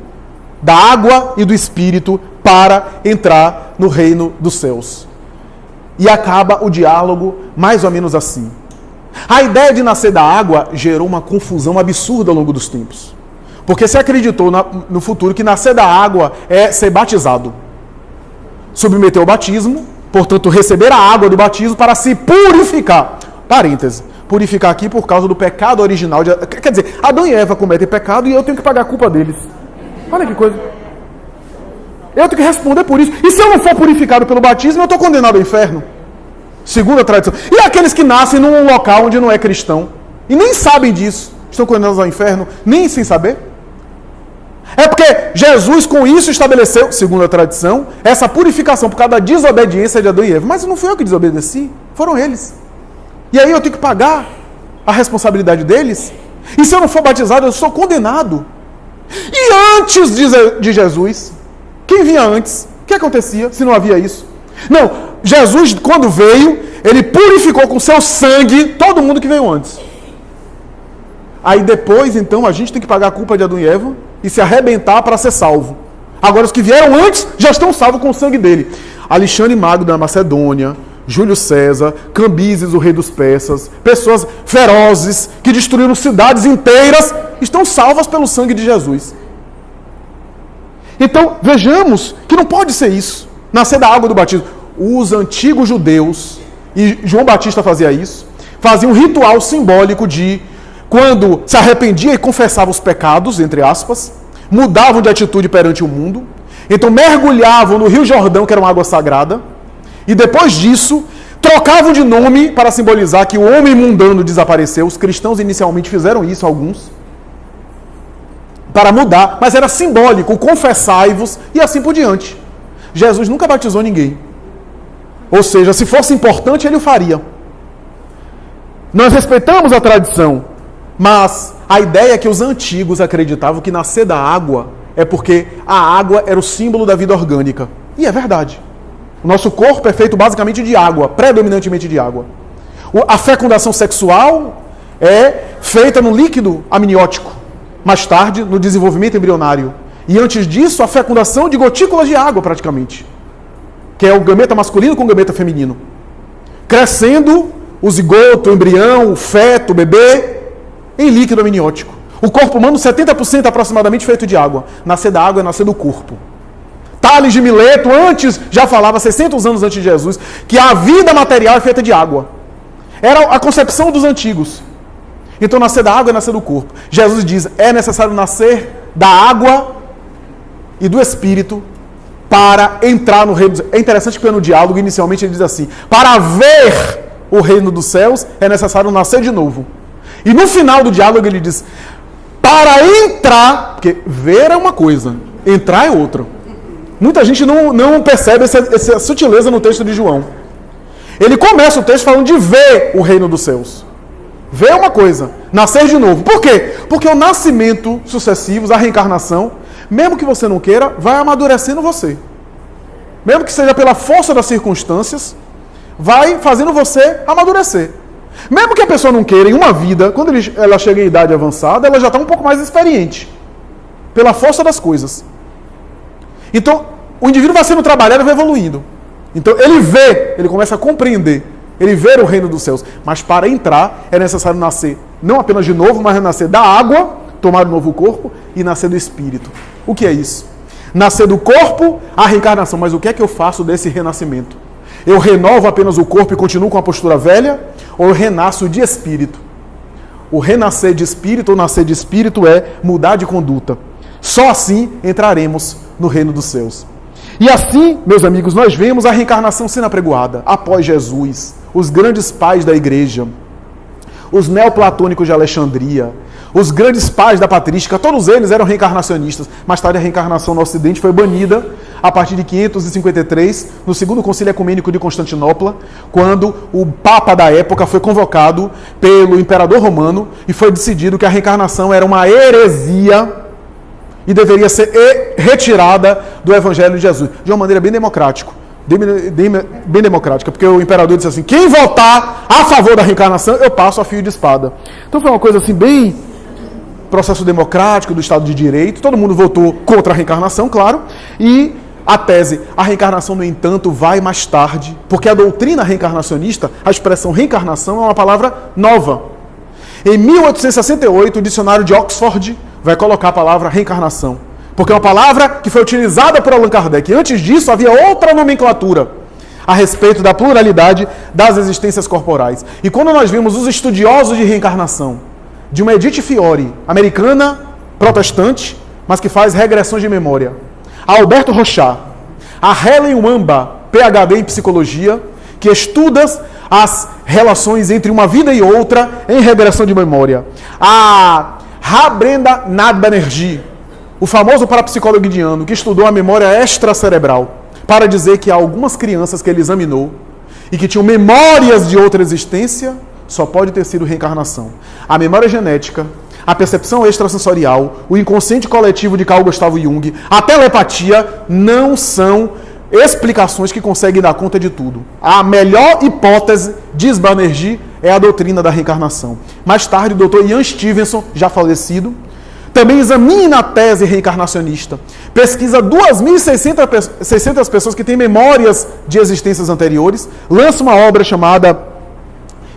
da água e do espírito, para entrar no reino dos céus. E acaba o diálogo mais ou menos assim. A ideia de nascer da água gerou uma confusão absurda ao longo dos tempos. Porque se acreditou no futuro que nascer da água é ser batizado. Submeter ao batismo, portanto receber a água do batismo para se purificar. Parêntese, purificar aqui por causa do pecado original. Quer dizer, Adão e Eva cometem pecado e eu tenho que pagar a culpa deles. Olha que coisa. Eu tenho que responder por isso. E se eu não for purificado pelo batismo, eu estou condenado ao inferno. Segundo a tradição. E aqueles que nascem num local onde não é cristão e nem sabem disso, estão condenados ao inferno, nem sem saber? É porque Jesus com isso estabeleceu, segundo a tradição, essa purificação por causa da desobediência de Adão e Eva. Mas não fui eu que desobedeci, foram eles. E aí eu tenho que pagar a responsabilidade deles? E se eu não for batizado, eu sou condenado. E antes de Jesus, quem vinha antes? O que acontecia se não havia isso? Não, Jesus, quando veio, ele purificou com seu sangue todo mundo que veio antes. Aí depois, então, a gente tem que pagar a culpa de Adão e Eva e se arrebentar para ser salvo. Agora, os que vieram antes já estão salvos com o sangue dele. Alexandre Magno da Macedônia, Júlio César, Cambises, o rei dos persas, pessoas ferozes que destruíram cidades inteiras, estão salvas pelo sangue de Jesus. Então, vejamos que não pode ser isso. Nascer da água do batismo. Os antigos judeus, e João Batista fazia isso, faziam um ritual simbólico de, quando se arrependia e confessava os pecados, entre aspas, mudavam de atitude perante o mundo, então mergulhavam no Rio Jordão, que era uma água sagrada, e depois disso, trocavam de nome para simbolizar que o homem mundano desapareceu. Os cristãos inicialmente fizeram isso, alguns, para mudar, mas era simbólico, confessai-vos, e assim por diante. Jesus nunca batizou ninguém. Ou seja, se fosse importante, ele o faria. Nós respeitamos a tradição, mas a ideia é que os antigos acreditavam que nascer da água é porque a água era o símbolo da vida orgânica. E é verdade. O nosso corpo é feito basicamente de água, predominantemente de água. A fecundação sexual é feita no líquido amniótico. Mais tarde, no desenvolvimento embrionário. E antes disso, a fecundação de gotículas de água, praticamente. Que é o gameta masculino com o gameta feminino. Crescendo o zigoto, o embrião, o feto, o bebê, em líquido amniótico. O corpo humano, 70% aproximadamente feito de água. Nascer da água é nascer do corpo. Tales de Mileto, antes, já falava, 600 anos antes de Jesus, que a vida material é feita de água. Era a concepção dos antigos. Então, nascer da água é nascer do corpo. Jesus diz, é necessário nascer da água e do Espírito para entrar no reino dos céus. É interessante que no diálogo, inicialmente, ele diz assim, para ver o reino dos céus, é necessário nascer de novo. E no final do diálogo, ele diz, para entrar, porque ver é uma coisa, entrar é outra. Muita gente não percebe essa sutileza no texto de João. Ele começa o texto falando de ver o reino dos céus. Ver é uma coisa, nascer de novo. Por quê? Porque o nascimento sucessivos, a reencarnação, mesmo que você não queira, vai amadurecendo você. Mesmo que seja pela força das circunstâncias, vai fazendo você amadurecer. Mesmo que a pessoa não queira, em uma vida, quando ela chega em idade avançada, ela já está um pouco mais experiente. Pela força das coisas. Então, o indivíduo vai sendo trabalhado e vai evoluindo. Então, ele começa a compreender. Ele vê o reino dos céus. Mas para entrar, é necessário nascer, não apenas de novo, mas nascer da água, tomar um novo corpo, e nascer do Espírito. O que é isso? Nascer do corpo, a reencarnação. Mas o que é que eu faço desse renascimento? Eu renovo apenas o corpo e continuo com a postura velha? Ou eu renasço de Espírito? O renascer de Espírito ou nascer de Espírito é mudar de conduta. Só assim entraremos no reino dos céus. E assim, meus amigos, nós vemos a reencarnação sendo apregoada após Jesus, os grandes pais da igreja, os neoplatônicos de Alexandria, os grandes pais da patrística, todos eles eram reencarnacionistas. Mais tarde a reencarnação no Ocidente foi banida a partir de 553, no segundo concílio ecumênico de Constantinopla, quando o papa da época foi convocado pelo imperador romano e foi decidido que a reencarnação era uma heresia e deveria ser retirada do Evangelho de Jesus, de uma maneira bem democrática. Bem democrática, porque o imperador disse assim, quem votar a favor da reencarnação, eu passo a fio de espada. Então foi uma coisa assim, bem processo democrático do Estado de Direito, todo mundo votou contra a reencarnação, claro, e a tese, a reencarnação, no entanto, vai mais tarde, porque a doutrina reencarnacionista, a expressão reencarnação é uma palavra nova. Em 1868, o dicionário de Oxford vai colocar a palavra reencarnação, porque é uma palavra que foi utilizada por Allan Kardec. Antes disso, havia outra nomenclatura a respeito da pluralidade das existências corporais. E quando nós vimos os estudiosos de reencarnação, de uma Edith Fiore, americana, protestante, mas que faz regressões de memória, a Alberto Rochat, a Helen Wamba, PhD em psicologia, que estuda as relações entre uma vida e outra em regressão de memória, a Rabrenda Nath Banerjee, o famoso parapsicólogo indiano, que estudou a memória extracerebral, para dizer que há algumas crianças que ele examinou e que tinham memórias de outra existência, só pode ter sido reencarnação. A memória genética, a percepção extrasensorial, o inconsciente coletivo de Carl Gustav Jung, a telepatia não são explicações que conseguem dar conta de tudo. A melhor hipótese, diz Banerjee, é a doutrina da reencarnação. Mais tarde, o Dr. Ian Stevenson, já falecido, também examina a tese reencarnacionista. Pesquisa 2.600 pessoas que têm memórias de existências anteriores, lança uma obra chamada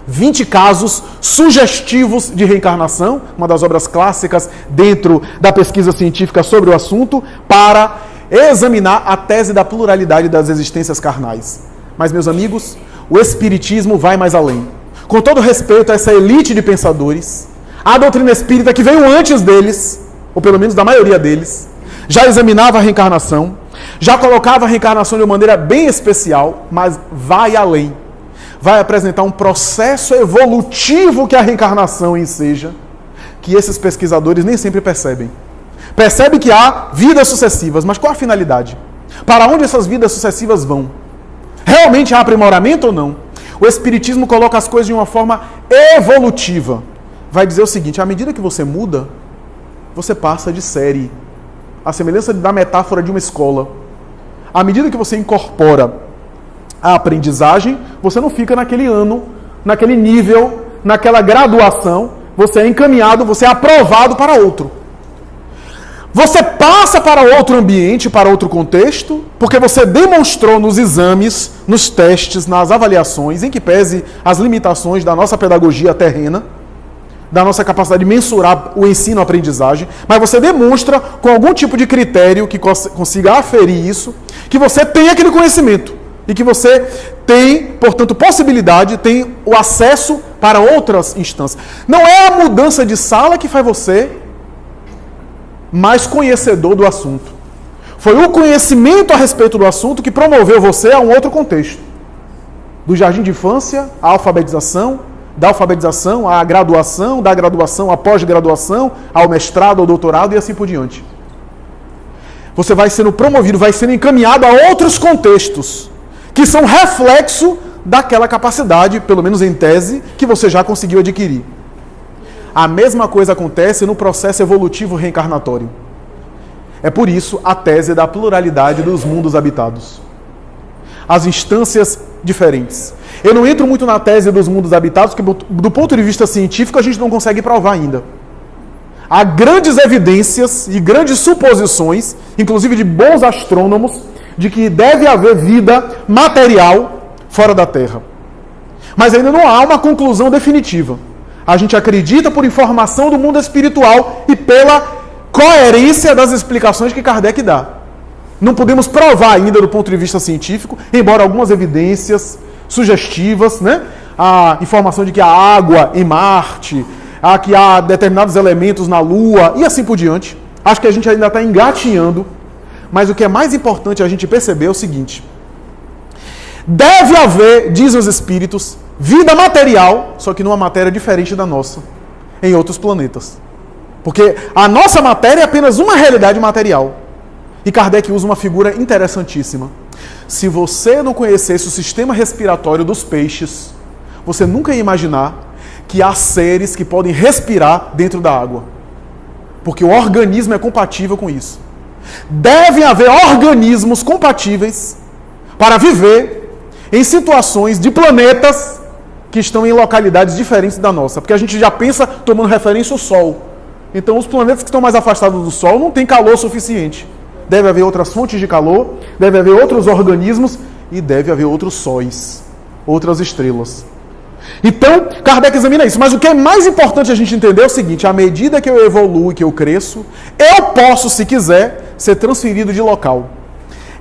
20 casos sugestivos de reencarnação, uma das obras clássicas dentro da pesquisa científica sobre o assunto, para examinar a tese da pluralidade das existências carnais. Mas, meus amigos, o Espiritismo vai mais além. Com todo respeito a essa elite de pensadores, a doutrina espírita, que veio antes deles, ou pelo menos da maioria deles, já examinava a reencarnação, já colocava a reencarnação de uma maneira bem especial, mas vai além. Vai apresentar um processo evolutivo que a reencarnação enseja, que esses pesquisadores nem sempre percebem. Percebe que há vidas sucessivas, mas qual a finalidade? Para onde essas vidas sucessivas vão? Realmente há aprimoramento ou não? O Espiritismo coloca as coisas de uma forma evolutiva. Vai dizer o seguinte: à medida que você muda, você passa de série. A semelhança da metáfora de uma escola. À medida que você incorpora a aprendizagem, você não fica naquele ano, naquele nível, naquela graduação. Você é encaminhado, você é aprovado para outro. Você passa para outro ambiente, para outro contexto, porque você demonstrou nos exames, nos testes, nas avaliações, em que pese as limitações da nossa pedagogia terrena, da nossa capacidade de mensurar o ensino-aprendizagem, mas você demonstra com algum tipo de critério que consiga aferir isso, que você tem aquele conhecimento e que você tem, portanto, possibilidade, tem o acesso para outras instâncias. Não é a mudança de sala que faz você mais conhecedor do assunto. Foi o conhecimento a respeito do assunto que promoveu você a um outro contexto. Do jardim de infância à alfabetização, da alfabetização à graduação, da graduação à pós-graduação, ao mestrado, ao doutorado e assim por diante. Você vai sendo promovido, vai sendo encaminhado a outros contextos que são reflexo daquela capacidade, pelo menos em tese, que você já conseguiu adquirir. A mesma coisa acontece no processo evolutivo reencarnatório. É por isso a tese da pluralidade dos mundos habitados. As instâncias diferentes. Eu não entro muito na tese dos mundos habitados, porque do ponto de vista científico a gente não consegue provar ainda. Há grandes evidências e grandes suposições, inclusive de bons astrônomos, de que deve haver vida material fora da Terra. Mas ainda não há uma conclusão definitiva. A gente acredita por informação do mundo espiritual e pela coerência das explicações que Kardec dá. Não podemos provar ainda do ponto de vista científico, embora algumas evidências sugestivas, né? A informação de que há água em Marte, que há determinados elementos na Lua e assim por diante. Acho que a gente ainda está engatinhando, mas o que é mais importante a gente perceber é o seguinte: deve haver, dizem os espíritos, vida material, só que numa matéria diferente da nossa, em outros planetas. Porque a nossa matéria é apenas uma realidade material. E Kardec usa uma figura interessantíssima. Se você não conhecesse o sistema respiratório dos peixes, você nunca ia imaginar que há seres que podem respirar dentro da água. Porque o organismo é compatível com isso. Devem haver organismos compatíveis para viver em situações de planetas que estão em localidades diferentes da nossa. Porque a gente já pensa tomando referência ao Sol. Então os planetas que estão mais afastados do Sol não têm calor suficiente. Deve haver outras fontes de calor, deve haver outros organismos e deve haver outros sóis, outras estrelas. Então, Kardec examina isso. Mas o que é mais importante a gente entender é o seguinte: à medida que eu evoluo e que eu cresço, eu posso, se quiser, ser transferido de local.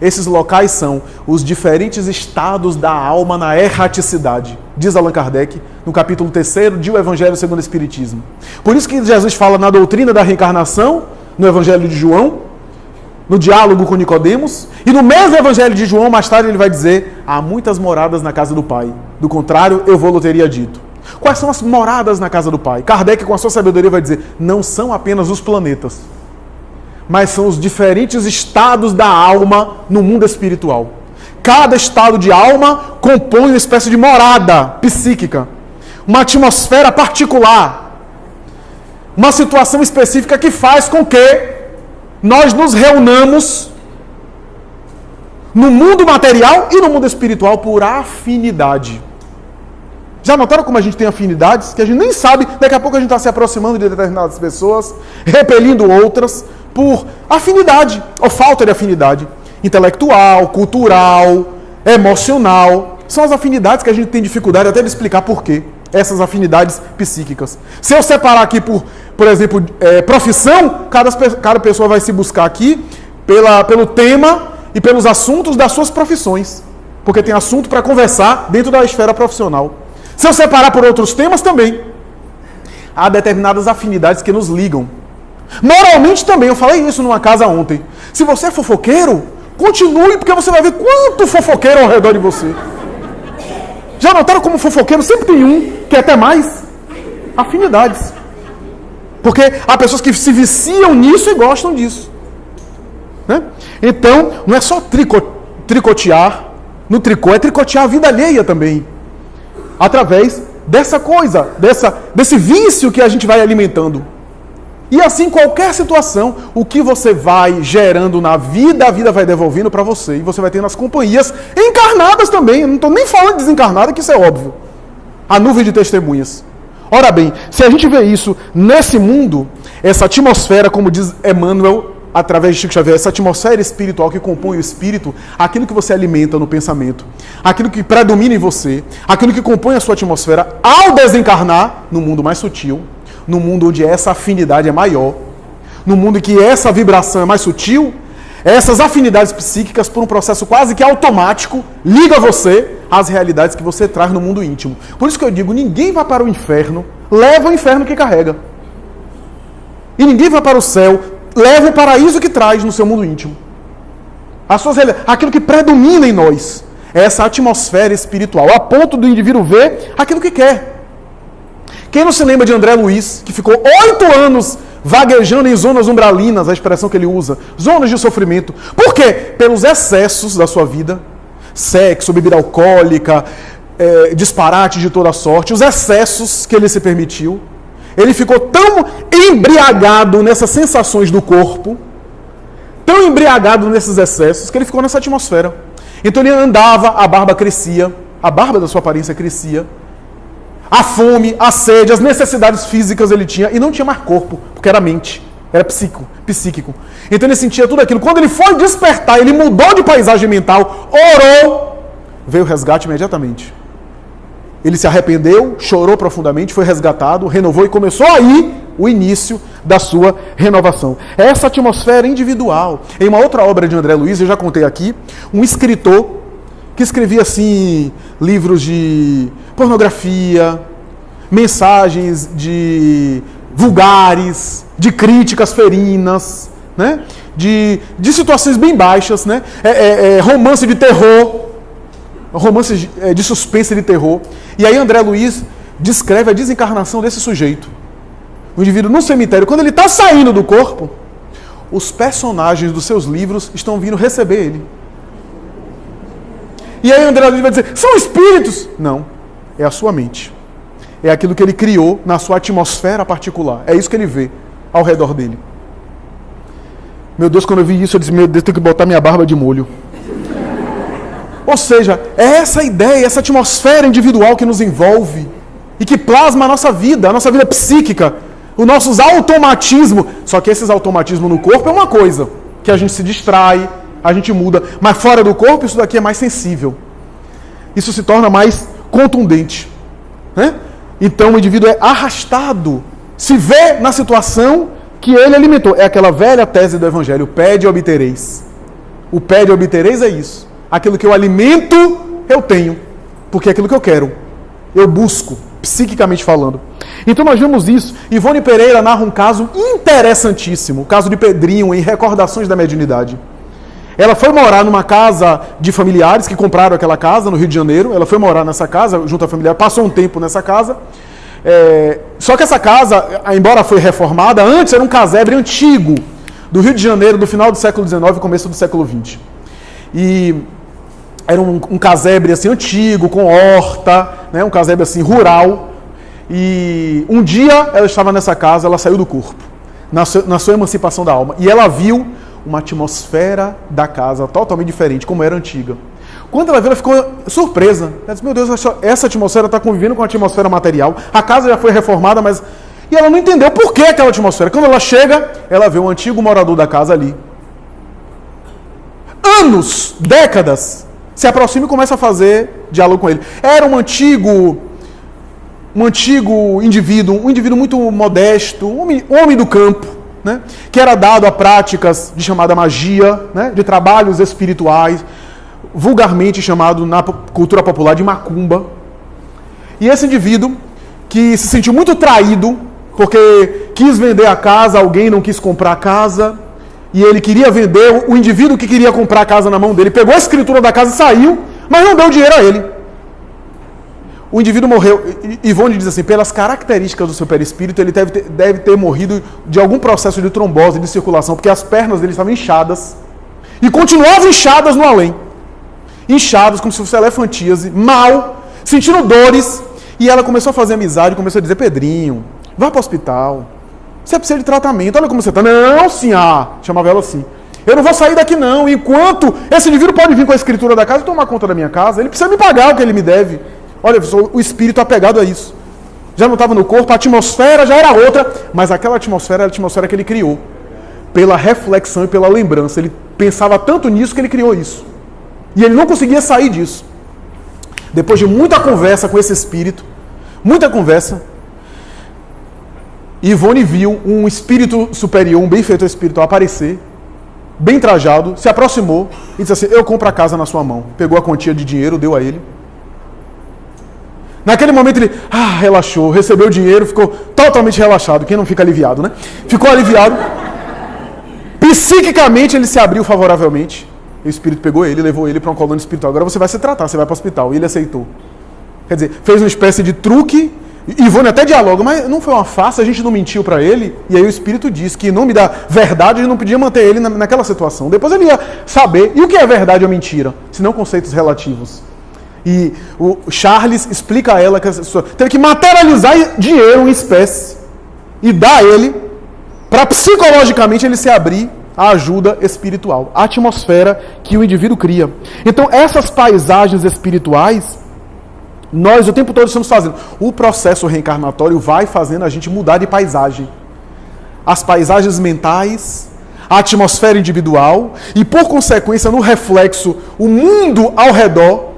Esses locais são os diferentes estados da alma na erraticidade, diz Allan Kardec, no capítulo 3º de O Evangelho segundo o Espiritismo. Por isso que Jesus fala na doutrina da reencarnação, no Evangelho de João, no diálogo com Nicodemos, e no mesmo Evangelho de João, mais tarde ele vai dizer: há muitas moradas na casa do Pai, do contrário, eu vou-lhe teria dito. Quais são as moradas na casa do Pai? Kardec, com a sua sabedoria, vai dizer: não são apenas os planetas, mas são os diferentes estados da alma no mundo espiritual. Cada estado de alma compõe uma espécie de morada psíquica, uma atmosfera particular, uma situação específica que faz com que nós nos reunamos no mundo material e no mundo espiritual por afinidade. Já notaram como a gente tem afinidades que a gente nem sabe, daqui a pouco a gente está se aproximando de determinadas pessoas, repelindo outras, por afinidade, ou falta de afinidade intelectual, cultural, emocional. São as afinidades que a gente tem dificuldade até de explicar por quê. Essas afinidades psíquicas. Se eu separar aqui por exemplo, profissão, cada pessoa vai se buscar aqui pelo tema e pelos assuntos das suas profissões. Porque tem assunto para conversar dentro da esfera profissional. Se eu separar por outros temas também, há determinadas afinidades que nos ligam. Moralmente também, eu falei isso numa casa ontem. Se você é fofoqueiro, continue, porque você vai ver quanto fofoqueiro ao redor de você. Já notaram como fofoqueiro sempre tem um, que é até mais? Afinidades. Porque há pessoas que se viciam nisso e gostam disso. Né? Então, não é só tricotear no tricô, é tricotear a vida alheia também. Através dessa coisa, desse vício que a gente vai alimentando. E assim, qualquer situação, o que você vai gerando na vida, a vida vai devolvendo para você. E você vai tendo as companhias encarnadas também. Eu não estou nem falando de desencarnada, que isso é óbvio. A nuvem de testemunhas. Ora bem, se a gente vê isso nesse mundo, essa atmosfera, como diz Emmanuel, através de Chico Xavier, essa atmosfera espiritual que compõe o espírito, aquilo que você alimenta no pensamento, aquilo que predomina em você, aquilo que compõe a sua atmosfera, ao desencarnar no mundo mais sutil, no mundo onde essa afinidade é maior, no mundo em que essa vibração é mais sutil, essas afinidades psíquicas, por um processo quase que automático, ligam você às realidades que você traz no mundo íntimo. Por isso que eu digo, ninguém vai para o inferno, leva o inferno que carrega. E ninguém vai para o céu, leva o paraíso que traz no seu mundo íntimo. Aquilo que predomina em nós é essa atmosfera espiritual, a ponto do indivíduo ver aquilo que quer. Quem não se lembra de André Luiz, que ficou 8 anos vaguejando em zonas umbralinas, a expressão que ele usa, zonas de sofrimento. Por quê? Pelos excessos da sua vida, sexo, bebida alcoólica, disparates de toda sorte, os excessos que ele se permitiu. Ele ficou tão embriagado nessas sensações do corpo, tão embriagado nesses excessos, que ele ficou nessa atmosfera. Então ele andava, a barba crescia, a barba da sua aparência crescia, a fome, a sede, as necessidades físicas ele tinha, e não tinha mais corpo, porque era mente, era psíquico. Então ele sentia tudo aquilo. Quando ele foi despertar, ele mudou de paisagem mental, orou, veio o resgate imediatamente. Ele se arrependeu, chorou profundamente, foi resgatado, renovou e começou aí o início da sua renovação. Essa atmosfera individual. Em uma outra obra de André Luiz, eu já contei aqui, um escritor que escrevia assim livros de pornografia, mensagens de vulgares, de críticas ferinas, né? de situações bem baixas, né? Romance de terror, romance de suspense de terror. E aí André Luiz descreve a desencarnação desse sujeito. O indivíduo no cemitério, quando ele está saindo do corpo, os personagens dos seus livros estão vindo receber ele. E aí André Luiz vai dizer, são espíritos? Não, é a sua mente. É aquilo que ele criou na sua atmosfera particular. É isso que ele vê ao redor dele. Meu Deus, quando eu vi isso, eu disse, meu Deus, tenho que botar minha barba de molho. Ou seja, é essa ideia, essa atmosfera individual que nos envolve e que plasma a nossa vida psíquica, os nossos automatismos. Só que esses automatismos no corpo é uma coisa, que a gente se distrai, a gente muda, mas fora do corpo isso daqui é mais sensível. Isso se torna mais contundente. Né? Então o indivíduo é arrastado, se vê na situação que ele alimentou. É aquela velha tese do Evangelho, pede e obtereis. O pede e obtereis é isso. Aquilo que eu alimento, eu tenho. Porque é aquilo que eu quero. Eu busco, psiquicamente falando. Então nós vemos isso. Ivone Pereira narra um caso interessantíssimo. O caso de Pedrinho, em Recordações da Mediunidade. Ela foi morar numa casa de familiares que compraram aquela casa no Rio de Janeiro. Ela foi morar nessa casa, junto à familiar, passou um tempo nessa casa. Só que essa casa, embora foi reformada, antes era um casebre antigo do Rio de Janeiro, do final do século XIX e começo do século XX. E era um casebre assim, antigo, com horta, né, um casebre assim, rural. E um dia ela estava nessa casa, ela saiu do corpo, na sua emancipação da alma. E ela viu uma atmosfera da casa totalmente diferente, como era antiga. Quando ela viu, ela ficou surpresa. Ela disse, meu Deus, essa atmosfera está convivendo com a atmosfera material. A casa já foi reformada, mas... E ela não entendeu por que aquela atmosfera. Quando ela chega, ela vê um antigo morador da casa ali. Anos, décadas, se aproxima e começa a fazer diálogo com ele. Era um antigo indivíduo, um indivíduo muito modesto, um homem do campo, né, que era dado a práticas de chamada magia, né, de trabalhos espirituais, vulgarmente chamado na cultura popular de macumba. E esse indivíduo, que se sentiu muito traído, porque quis vender a casa, alguém não quis comprar a casa, e ele queria vender, o indivíduo que queria comprar a casa na mão dele, pegou a escritura da casa e saiu, mas não deu dinheiro a ele. O indivíduo morreu, Ivone diz assim, pelas características do seu perispírito, ele deve ter morrido de algum processo de trombose, de circulação, porque as pernas dele estavam inchadas, e continuavam inchadas no além. Inchadas, como se fosse elefantíase, mal, sentindo dores, e ela começou a fazer amizade, começou a dizer, Pedrinho, vá para o hospital, você precisa de tratamento, olha como você está. Não, sim, chamava ela assim. Eu não vou sair daqui não, enquanto esse indivíduo pode vir com a escritura da casa e tomar conta da minha casa, ele precisa me pagar o que ele me deve. Olha, o espírito apegado a isso. Já não estava no corpo, a atmosfera já era outra, mas aquela atmosfera era a atmosfera que ele criou. Pela reflexão e pela lembrança. Ele pensava tanto nisso que ele criou isso. E ele não conseguia sair disso. Depois de muita conversa com esse espírito, muita conversa, Ivone viu um espírito superior, um benfeitor espiritual aparecer, bem trajado, se aproximou e disse assim, eu compro a casa na sua mão. Pegou a quantia de dinheiro, deu a ele. Naquele momento ele relaxou, recebeu o dinheiro, ficou totalmente relaxado. Quem não fica aliviado, né? Ficou aliviado. Psiquicamente ele se abriu favoravelmente. O espírito pegou ele, levou ele para uma colônia espiritual. Agora você vai se tratar, você vai para o hospital. E ele aceitou. Quer dizer, fez uma espécie de truque. Ivone até dialoga, mas não foi uma farsa, a gente não mentiu para ele. E aí o espírito disse que em nome da verdade ele não podia manter ele naquela situação. Depois ele ia saber. E o que é verdade ou mentira? Se não conceitos relativos. E o Charles explica a ela que a pessoa teve que materializar dinheiro em espécie e dar a ele para psicologicamente ele se abrir à ajuda espiritual, a atmosfera que o indivíduo cria. Então essas paisagens espirituais, nós o tempo todo estamos fazendo. O processo reencarnatório vai fazendo a gente mudar de paisagem. As paisagens mentais, a atmosfera individual e, por consequência, no reflexo, o mundo ao redor.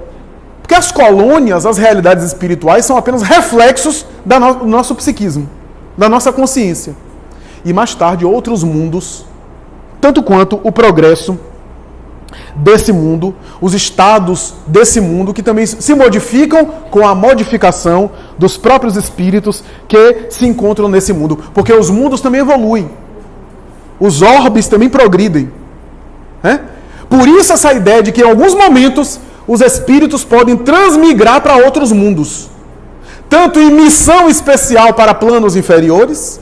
Porque as colônias, as realidades espirituais são apenas reflexos do nosso psiquismo, da nossa consciência. E mais tarde outros mundos, tanto quanto o progresso desse mundo, os estados desse mundo que também se modificam com a modificação dos próprios espíritos que se encontram nesse mundo. Porque os mundos também evoluem. Os orbes também progridem. Por isso essa ideia de que em alguns momentos os espíritos podem transmigrar para outros mundos, tanto em missão especial para planos inferiores,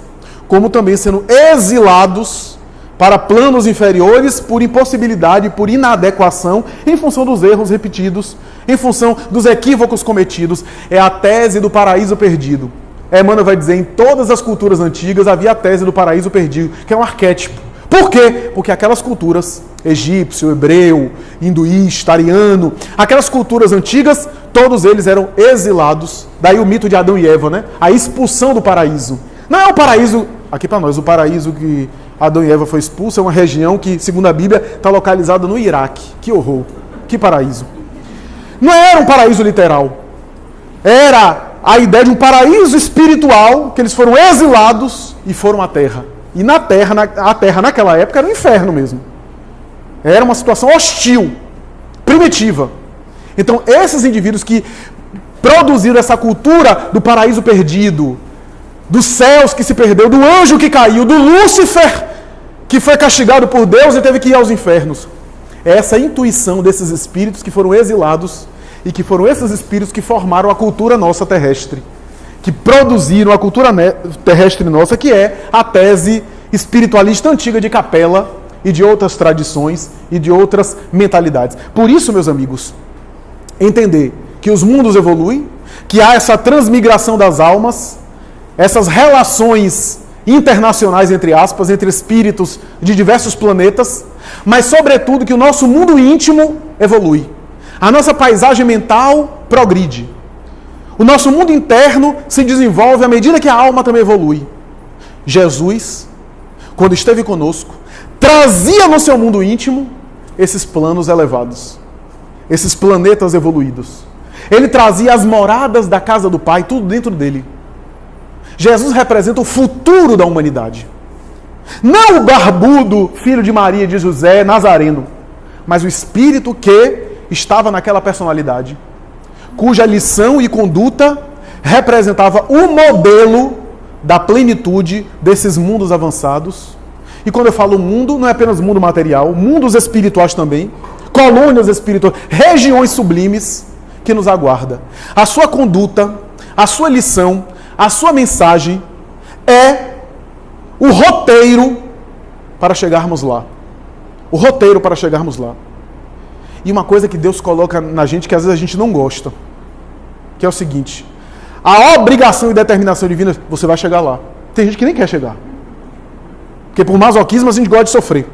como também sendo exilados para planos inferiores por impossibilidade, por inadequação, em função dos erros repetidos, em função dos equívocos cometidos. É a tese do paraíso perdido. Emmanuel vai dizer, em todas as culturas antigas havia a tese do paraíso perdido, que é um arquétipo. Por quê? Porque aquelas culturas, egípcio, hebreu, hinduísta, ariano, aquelas culturas antigas, todos eles eram exilados. Daí o mito de Adão e Eva, né? A expulsão do paraíso. Não é o paraíso, aqui para nós, o paraíso que Adão e Eva foi expulso é uma região que, segundo a Bíblia, está localizada no Iraque. Que horror, que paraíso. Não era um paraíso literal. Era a ideia de um paraíso espiritual, que eles foram exilados e foram à Terra. E na Terra, a Terra naquela época era um inferno mesmo. Era uma situação hostil, primitiva. Então esses indivíduos que produziram essa cultura do paraíso perdido, dos céus que se perdeu, do anjo que caiu, do Lúcifer que foi castigado por Deus e teve que ir aos infernos. É essa intuição desses espíritos que foram exilados e que foram esses espíritos que formaram a cultura nossa terrestre, que produziram a cultura terrestre nossa, que é a tese espiritualista antiga de Capela e de outras tradições e de outras mentalidades. Por isso, meus amigos, entender que os mundos evoluem, que há essa transmigração das almas, essas relações internacionais, entre aspas, entre espíritos de diversos planetas, mas, sobretudo, que o nosso mundo íntimo evolui. A nossa paisagem mental progride. O nosso mundo interno se desenvolve à medida que a alma também evolui. Jesus, quando esteve conosco, trazia no seu mundo íntimo esses planos elevados, esses planetas evoluídos. Ele trazia as moradas da casa do Pai, tudo dentro dele. Jesus representa o futuro da humanidade. Não o barbudo filho de Maria e de José, Nazareno, mas o Espírito que estava naquela personalidade, cuja lição e conduta representava o modelo da plenitude desses mundos avançados. E quando eu falo mundo, não é apenas mundo material, mundos espirituais também, colônias espirituais, regiões sublimes que nos aguarda. A sua conduta, a sua lição, a sua mensagem é o roteiro para chegarmos lá. O roteiro para chegarmos lá. E uma coisa que Deus coloca na gente que às vezes a gente não gosta, que é o seguinte: a obrigação e determinação divina, você vai chegar lá. Tem gente que nem quer chegar. Porque por masoquismo a gente gosta de sofrer.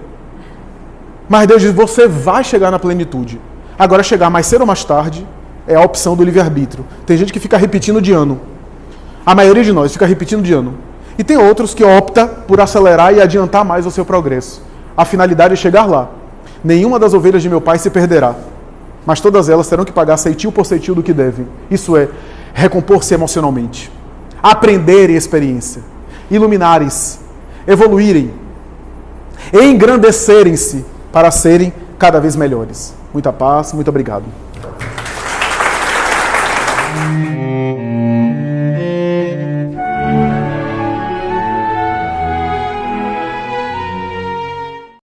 Mas Deus diz, você vai chegar na plenitude. Agora, chegar mais cedo ou mais tarde é a opção do livre-arbítrio. Tem gente que fica repetindo de ano. A maioria de nós fica repetindo de ano. E tem outros que opta por acelerar e adiantar mais o seu progresso. A finalidade é chegar lá. Nenhuma das ovelhas de meu pai se perderá, mas todas elas terão que pagar ceitil por ceitil do que devem. Isso é, recompor-se emocionalmente, aprenderem experiência, iluminares, evoluírem, engrandecerem-se para serem cada vez melhores. Muita paz, muito obrigado.